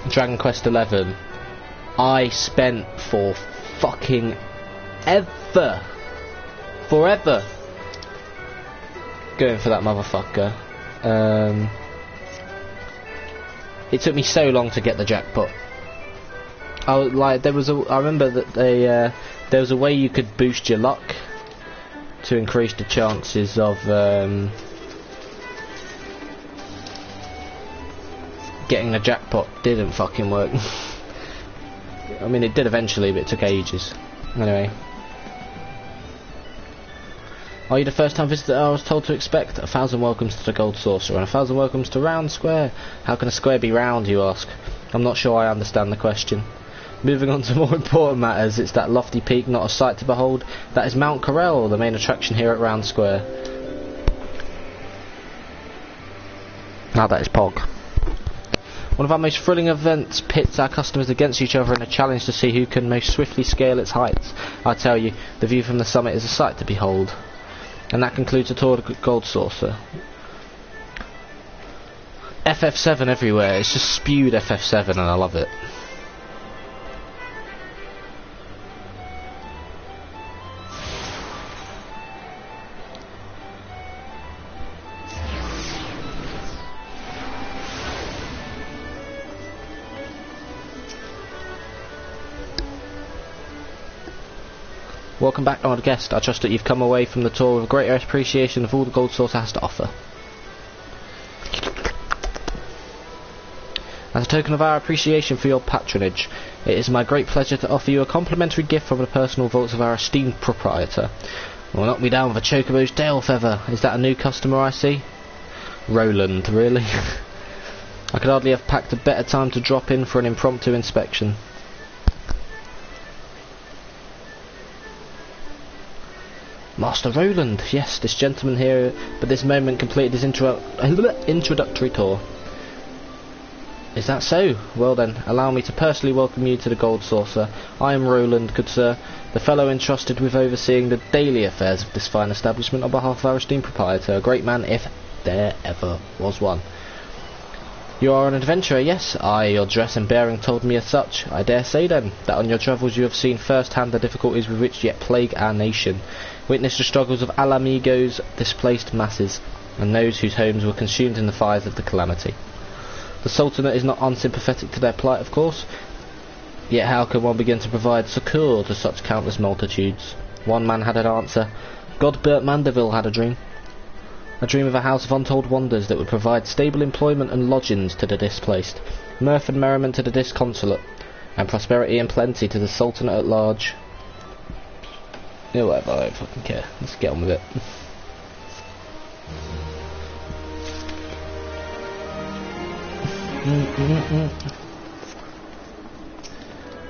Dragon Quest XI. I spent for fucking forever going for that motherfucker. It took me so long to get the jackpot. I remember that there was a way you could boost your luck to increase the chances of getting the jackpot. Didn't fucking work. I mean, it did eventually, but it took ages. Anyway. Are you the first time visitor I was told to expect? 1,000 welcomes to the Gold Saucer and 1,000 welcomes to Round Square. How can a square be round, you ask? I'm not sure I understand the question. Moving on to more important matters, it's that lofty peak, not a sight to behold. That is Mount Corel, the main attraction here at Round Square. Now that is Pog. One of our most thrilling events pits our customers against each other in a challenge to see who can most swiftly scale its heights. I tell you, the view from the summit is a sight to behold. And that concludes the tour of the Gold Saucer. FF7 everywhere. It's just spewed FF7 and I love it. Welcome back, honoured guest. I trust that you've come away from the tour with a greater appreciation of all the Gold Saucer has to offer. As a token of our appreciation for your patronage, it is my great pleasure to offer you a complimentary gift from the personal vaults of our esteemed proprietor. Well, knock me down with a chocobo's tail feather. Is that a new customer I see? Roland, really? I could hardly have packed a better time to drop in for an impromptu inspection. Master Roland, yes, this gentleman here, but this moment completed his introductory tour. Is that so? Well then, allow me to personally welcome you to the Gold Saucer. I am Roland, good sir, the fellow entrusted with overseeing the daily affairs of this fine establishment on behalf of our esteemed proprietor, a great man if there ever was one. You are an adventurer, yes? Aye, your dress and bearing told me as such. I dare say then, that on your travels you have seen first-hand the difficulties with which yet plague our nation. Witness the struggles of Alamigo's displaced masses, and those whose homes were consumed in the fires of the calamity. The Sultanate is not unsympathetic to their plight, of course, yet how can one begin to provide succour to such countless multitudes? One man had an answer. Godbert Mandeville had a dream. A dream of a house of untold wonders that would provide stable employment and lodgings to the displaced, mirth and merriment to the disconsolate, and prosperity and plenty to the Sultanate at large. You know, whatever, I don't fucking care. Let's get on with it.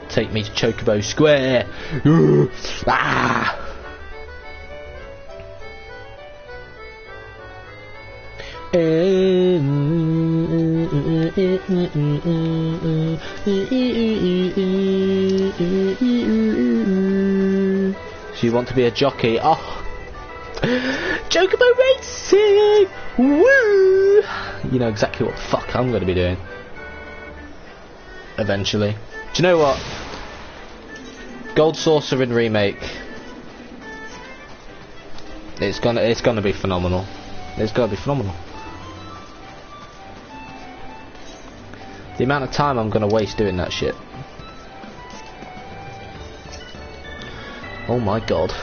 Take me to Chocobo Square. Ah! So you want to be a jockey? Oh, Chocobo Racing! Woo! You know exactly what the fuck I'm going to be doing. Eventually. Do you know what? Gold Saucer in remake. It's gonna be phenomenal. It's gonna be phenomenal. The amount of time I'm gonna waste doing that shit. Oh my god.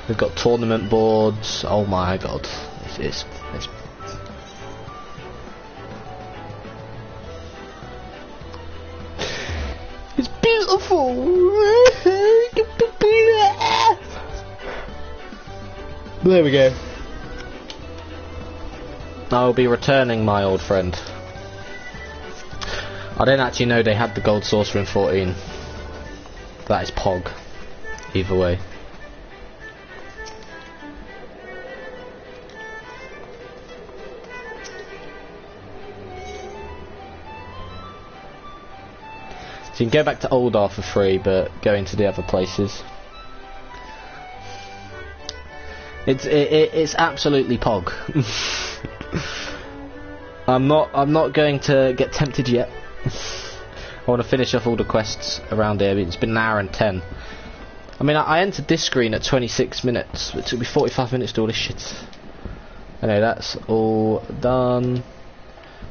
We've got tournament boards. Oh my god. It's beautiful. There we go. I'll be returning my old friend. I didn't actually know they had the Gold Saucer in 14. That is Pog. Either way. So you can go back to Ul'dah for free, but go into the other places. It's absolutely Pog. I'm not going to get tempted yet. I want to finish off all the quests around here. It's been an hour and 10. I mean, I entered this screen at 26 minutes. It took me 45 minutes to do all this shit. Anyway, that's all done.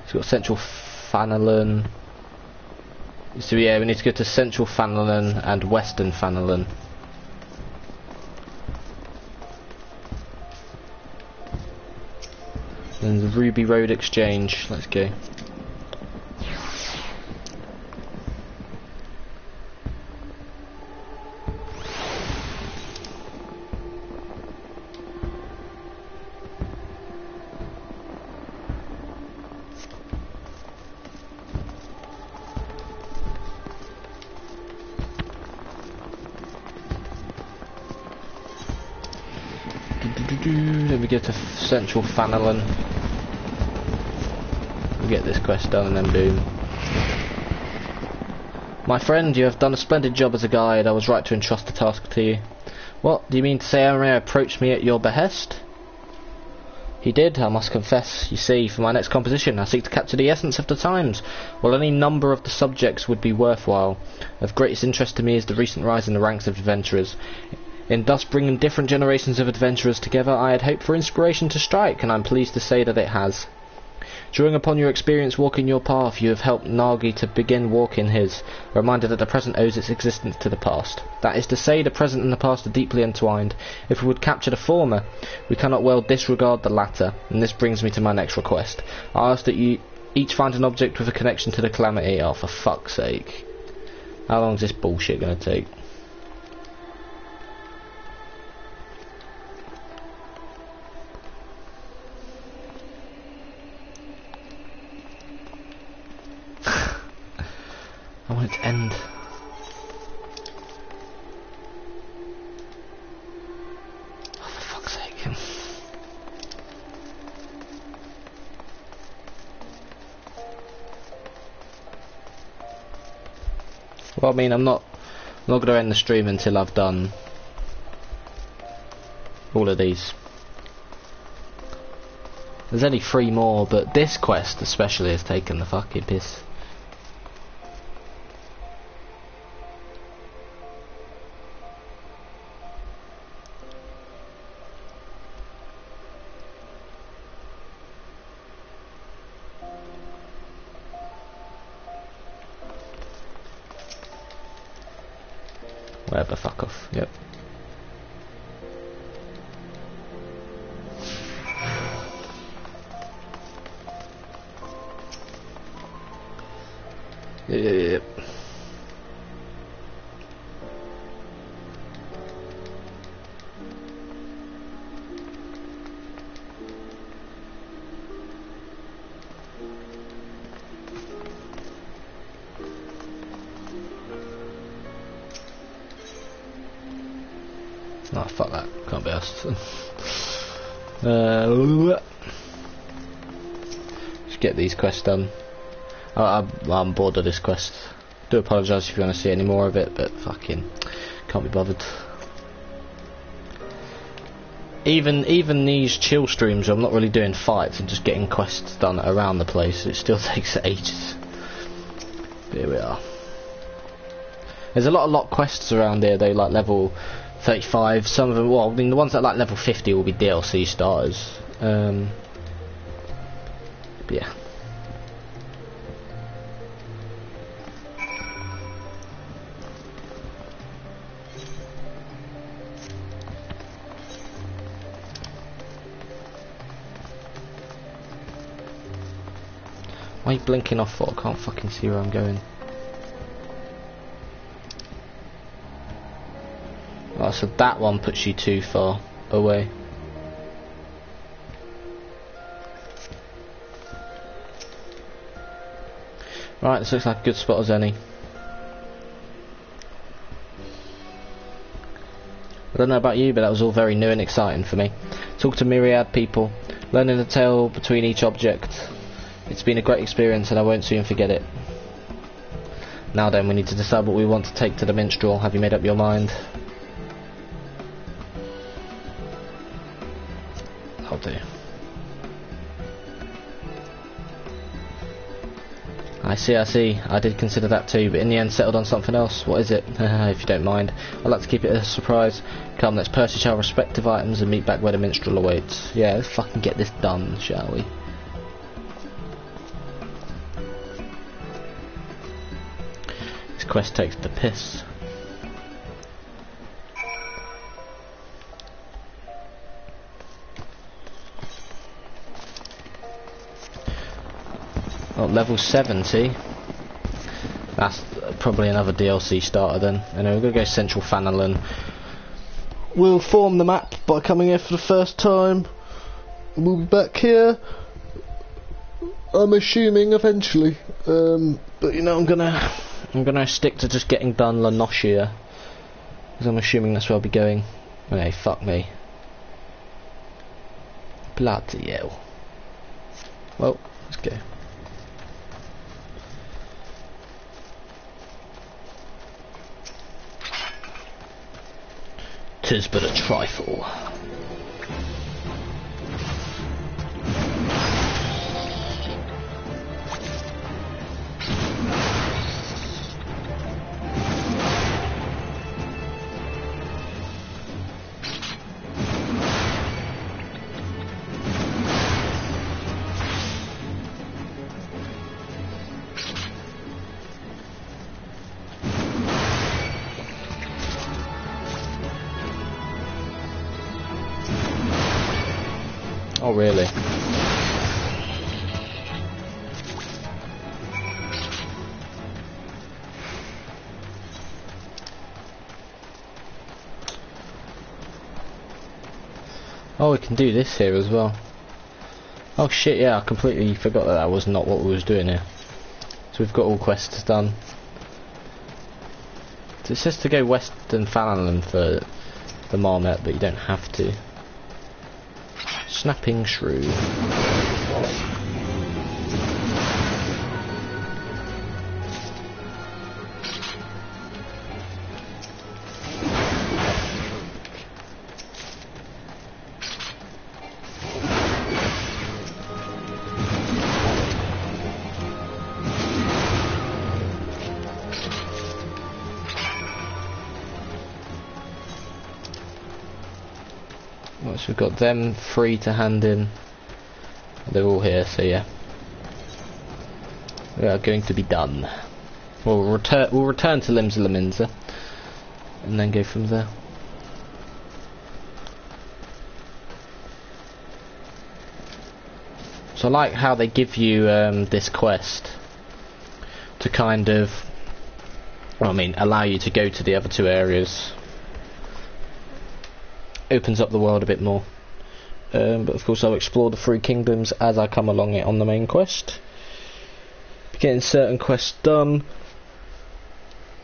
It's got Central Fanelon. So yeah, we need to go to Central Fanelon and Western Fanelon. And the Ruby Road Exchange. Let's go. Then we go to Central Fanalan. We get this quest done and then boom. My friend, you have done a splendid job as a guide. I was right to entrust the task to you. What? Do you mean to say Amir approached me at your behest? He did, I must confess. You see, for my next composition, I seek to capture the essence of the times, while any number of the subjects would be worthwhile. Of greatest interest to me is the recent rise in the ranks of adventurers. In thus bringing different generations of adventurers together, I had hoped for inspiration to strike, and I'm pleased to say that it has. Drawing upon your experience walking your path, you have helped Nagi to begin walking his, a reminder that the present owes its existence to the past. That is to say, the present and the past are deeply entwined. If we would capture the former, we cannot well disregard the latter, and this brings me to my next request. I ask that you each find an object with a connection to the calamity. Oh, for fuck's sake. How long is this bullshit going to take? I want it to end. Oh, for fuck's sake. Well, I mean, I'm not going to end the stream until I've done all of these. There's only 3 more, but this quest especially has taken the fucking piss. Whatever, fuck off. Yep. Yep. Oh, fuck that. Can't be asked. Just get these quests done. I'm bored of this quest. Do apologise if you want to see any more of it, but fucking can't be bothered. Even these chill streams, I'm not really doing fights and just getting quests done around the place. It still takes ages. But here we are. There's a lot of lock quests around here. They like level 35. Some of them, well, I mean, the ones that like level 50 will be DLC starters. But yeah. Why are you blinking off for? I can't fucking see where I'm going. Oh, so that one puts you too far away. Right, this looks like a good spot as any. I don't know about you, but that was all very new and exciting for me. Talk to myriad people, learning the tale between each object. It's been a great experience and I won't soon forget it. Now then, we need to decide what we want to take to the minstrel. Have you made up your mind? I'll do. I see. I did consider that too, but in the end settled on something else. What is it? If you don't mind. I'd like to keep it a surprise. Come, let's purchase our respective items and meet back where the minstrel awaits. Yeah, let's fucking get this done, shall we? This quest takes the piss. Oh, level 70. That's probably another DLC starter then. Anyway, we're going to go Central Fanalan. We'll form the map by coming here for the first time. We'll be back here, I'm assuming, eventually. But you know, I'm gonna stick to just getting done La Nocia, because I'm assuming that's where I'll be going. Okay, fuck me. Bloody hell. Well, let's go. "'Tis but a trifle." Oh, really? Oh, we can do this here as well. Oh shit, yeah, I completely forgot that that was not what we was doing here. So we've got all quests done. So it says to go west and Fallon for the Marmot, but you don't have to. Snapping Shrew. So we've got them free to hand in. They're all here, so yeah. We are going to be done. We'll return to Limsa Lominsa and then go from there. So I like how they give you this quest to kind of, well, I mean, allow you to go to the other two areas. Opens up the world a bit more, but of course I'll explore the three kingdoms as I come along it on the main quest. Getting certain quests done.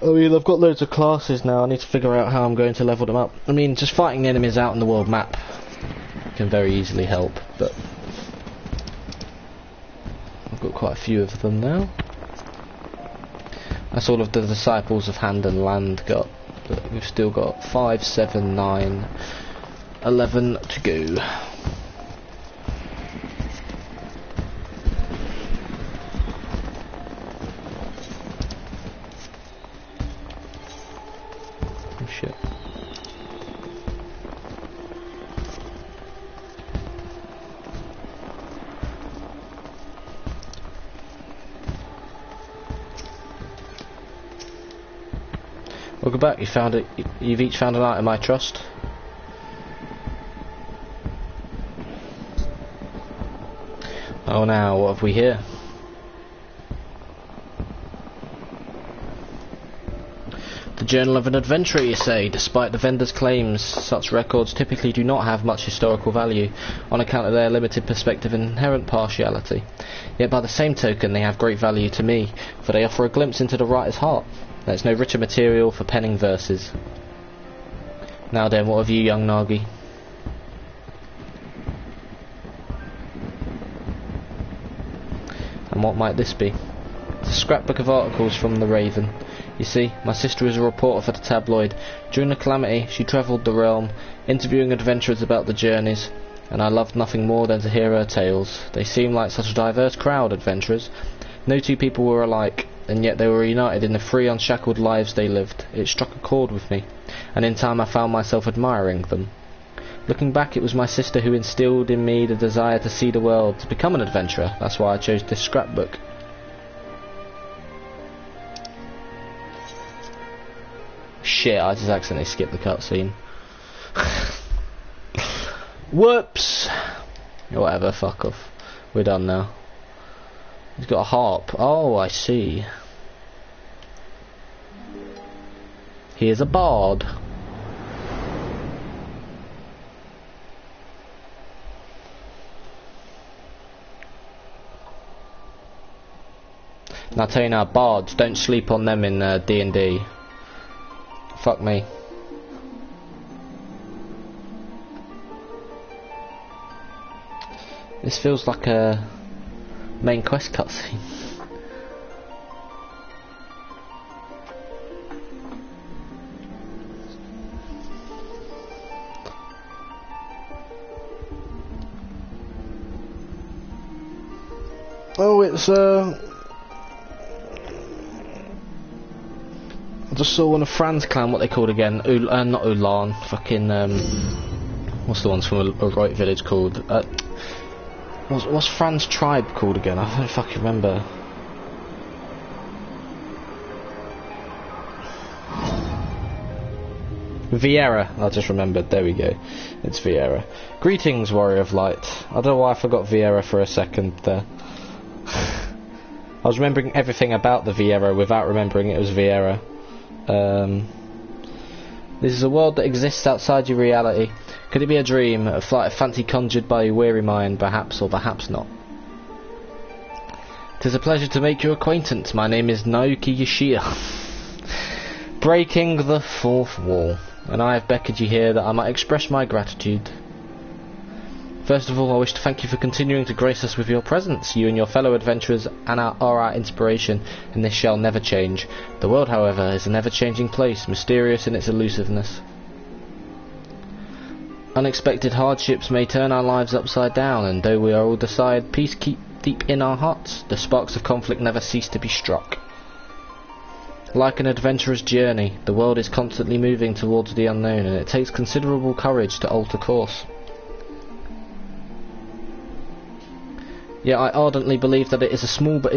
I mean, I've got loads of classes now. I need to figure out how I'm going to level them up. I mean, just fighting the enemies out on the world map can very easily help, but I've got quite a few of them now. That's all of the disciples of Hand and Land got, but we've still got 5, 7, 9, 11 to go. Oh shit. Welcome back. You found it. You've each found an item I trust. Oh, now what have we here? The Journal of an Adventurer, you say. Despite the vendor's claims, such records typically do not have much historical value on account of their limited perspective and inherent partiality. Yet by the same token they have great value to me, for they offer a glimpse into the writer's heart. There's no richer material for penning verses. Now then, what have you, young Nagi? And what might this be? It's a scrapbook of articles from the Raven. You see, my sister is a reporter for the tabloid. During the calamity, she travelled the realm, interviewing adventurers about the journeys, and I loved nothing more than to hear her tales. They seemed like such a diverse crowd, adventurers. No two people were alike, and yet they were united in the free, unshackled lives they lived. It struck a chord with me, and in time I found myself admiring them. Looking back, it was my sister who instilled in me the desire to see the world, to become an adventurer. That's why I chose this scrapbook. Shit, I just accidentally skipped the cutscene. Whoops! Whatever, fuck off. We're done now. He's got a harp. Oh, I see. He is a bard. Now I tell you now, bards, don't sleep on them in D&D. Fuck me. This feels like a main quest cutscene. Oh, it's I just saw one of Fran's clan, what they called again? Not Ulan, fucking what's the ones from a right village called? What's Fran's tribe called again? I don't fucking remember. Vieira, I just remembered, there we go. It's Vieira. Greetings, Warrior of Light. I don't know why I forgot Vieira for a second there. I was remembering everything about the Vieira without remembering it was Vieira. This is a world that exists outside your reality. Could it be a dream, a flight of fancy conjured by your weary mind, perhaps or perhaps not? 'Tis a pleasure to make your acquaintance. My name is Naoki Yoshida. Breaking the fourth wall, and I have beckoned you here that I might express my gratitude. First of all, I wish to thank you for continuing to grace us with your presence. You and your fellow adventurers are our inspiration, and this shall never change. The world, however, is an ever-changing place, mysterious in its elusiveness. Unexpected hardships may turn our lives upside down, and though we are all decide peace keep deep in our hearts, the sparks of conflict never cease to be struck. Like an adventurer's journey, the world is constantly moving towards the unknown, and it takes considerable courage to alter course. Yet I ardently believe that it is a small but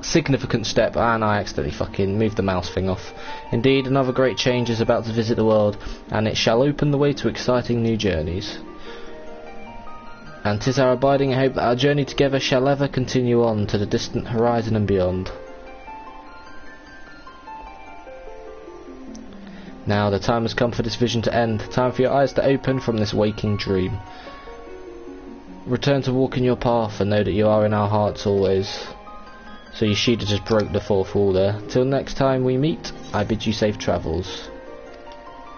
significant step, and I accidentally fucking moved the mouse thing off. Indeed, another great change is about to visit the world, and it shall open the way to exciting new journeys. And 'tis our abiding hope that our journey together shall ever continue on to the distant horizon and beyond. Now the time has come for this vision to end, time for your eyes to open from this waking dream. Return to walk in your path and know that you are in our hearts always. So Yoshida just broke the fourth wall there. Till next time we meet, I bid you safe travels.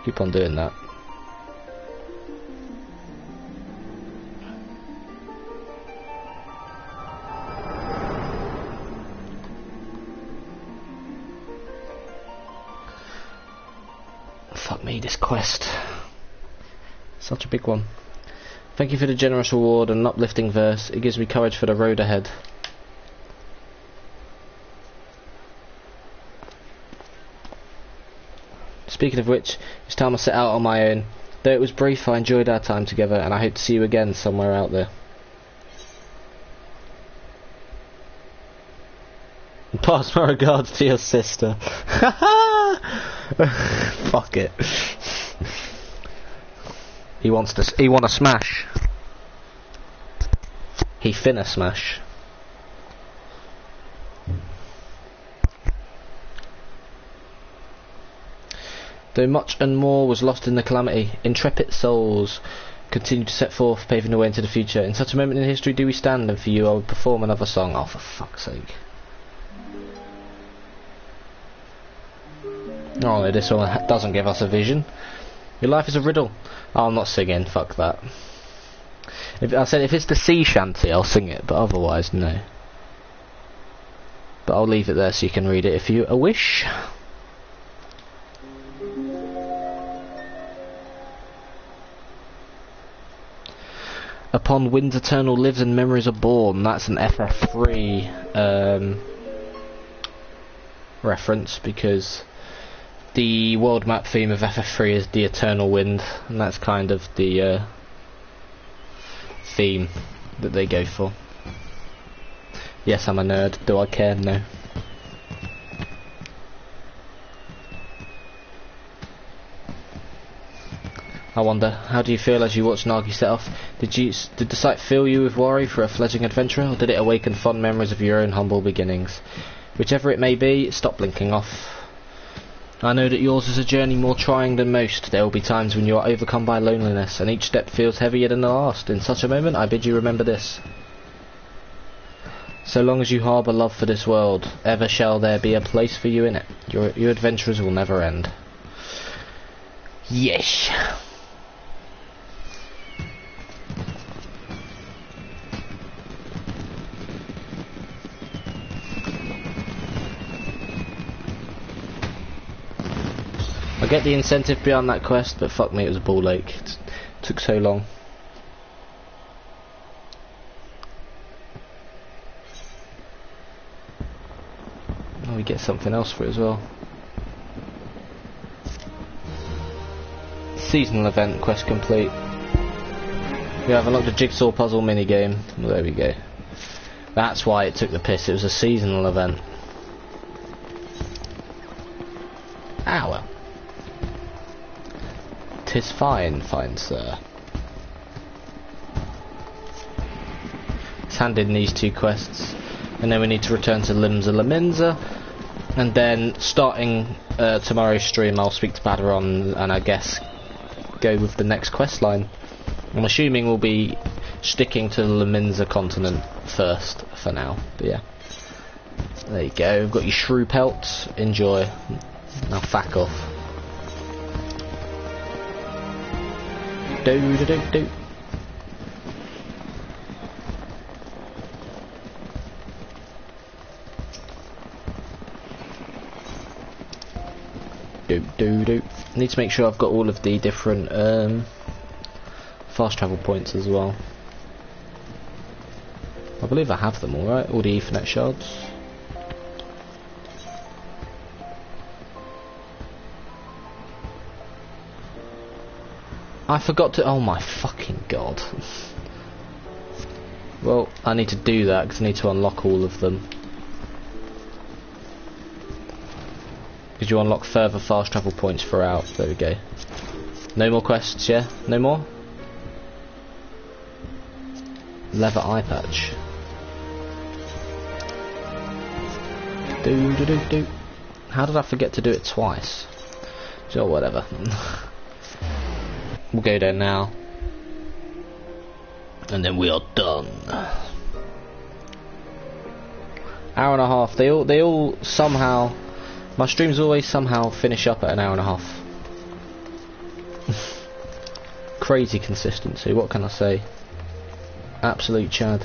Keep on doing that. Fuck me, this quest. Such a big one. Thank you for the generous reward and uplifting verse. It gives me courage for the road ahead. Speaking of which, it's time I set out on my own. Though it was brief, I enjoyed our time together, and I hope to see you again somewhere out there. Pass my regards to your sister. Fuck it. He wanna smash. He finna smash. Though much and more was lost in the calamity, intrepid souls continue to set forth, paving the way into the future. In such a moment in history do we stand, and for you I will perform another song. Oh, for fuck's sake. Oh, this one doesn't give us a vision. Your life is a riddle. Oh, I'm not singing, fuck that. I said if it's the sea shanty I'll sing it, but otherwise no. But I'll leave it there so you can read it if you wish. Upon winds eternal lives and memories are born. That's an FF3 reference, because the world map theme of FF3 is the eternal wind, and that's kind of the theme that they go for. Yes, I'm a nerd. Do I care? No. I wonder, how do you feel as you watch Nagi set off? Did the sight fill you with worry for a fledgling adventurer, or did it awaken fond memories of your own humble beginnings? Whichever it may be, stop blinking off. I know that yours is a journey more trying than most. There will be times when you are overcome by loneliness, and each step feels heavier than the last. In such a moment, I bid you remember this. So long as you harbour love for this world, ever shall there be a place for you in it. Your adventures will never end. Yes. I get the incentive behind that quest, but fuck me, it was a ball ache. It took so long. Oh, we get something else for it as well. Seasonal event, quest complete. We have unlocked a jigsaw puzzle minigame. Well, there we go. That's why it took the piss, it was a seasonal event. Ah well. 'Tis fine, fine sir. Let's hand in these 2 quests, and then we need to return to Limsa, and then starting tomorrow's stream I'll speak to Badaron and I guess go with the next quest line. I'm assuming we'll be sticking to the Limsa continent first for now, but yeah. There you go, we've got your shrew pelts, enjoy. Now fuck off. Do do do do. Do. Need to make sure I've got all of the different fast travel points as well. I believe I have them all, right? All the Ethernet shards. I forgot to. Oh my fucking god. Well, I need to do that because I need to unlock all of them. Because you unlock further fast travel points throughout. There we go. No more quests, yeah? No more? Leather eye patch. Do. How did I forget to do it twice? Sure, whatever. We'll go there now. And then we are done. Hour and a half. They all somehow. My streams always somehow finish up at an hour and a half. Crazy consistency, what can I say? Absolute Chad.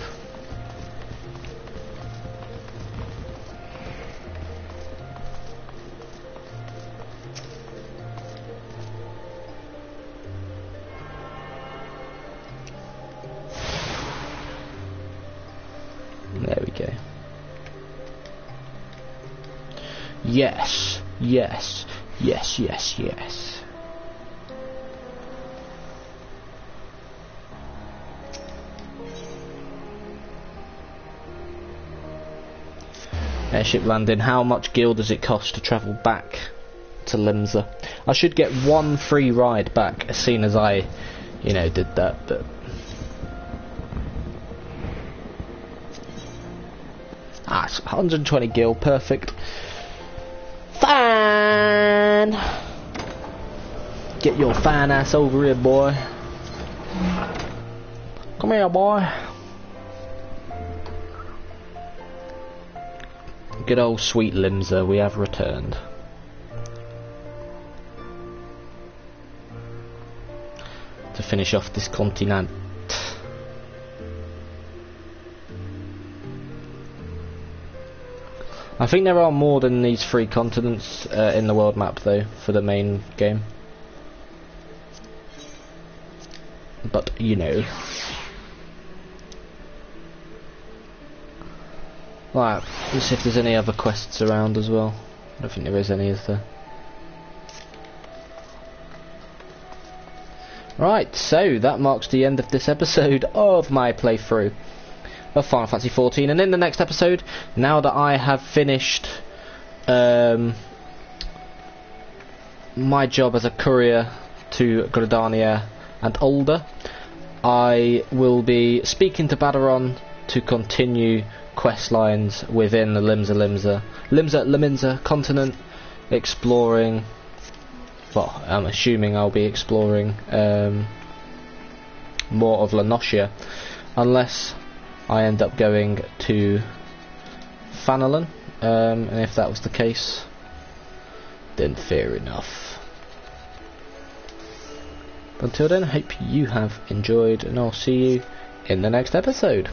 There we go. Yes. Airship landing. How much gil does it cost to travel back to Limsa? I should get 1 free ride back as soon as I, did that, but... it's 120 gil, perfect. Fine! Get your fine ass over here, boy. Come here, boy. Good old sweet Limsa, we have returned. To finish off this continent. I think there are more than these 3 continents in the world map though, for the main game. But, Right, let's see if there's any other quests around as well. I don't think there is any, is there? Right, so that marks the end of this episode of my playthrough of Final Fantasy XIV, and in the next episode, now that I have finished my job as a courier to Gridania and Ul'dah, I will be speaking to Badaron to continue quest lines within the Limsa continent, exploring. Well, I'm assuming I'll be exploring more of La Noscia, unless I end up going to Fanalan, and if that was the case, then fair enough. Until then, I hope you have enjoyed, and I'll see you in the next episode.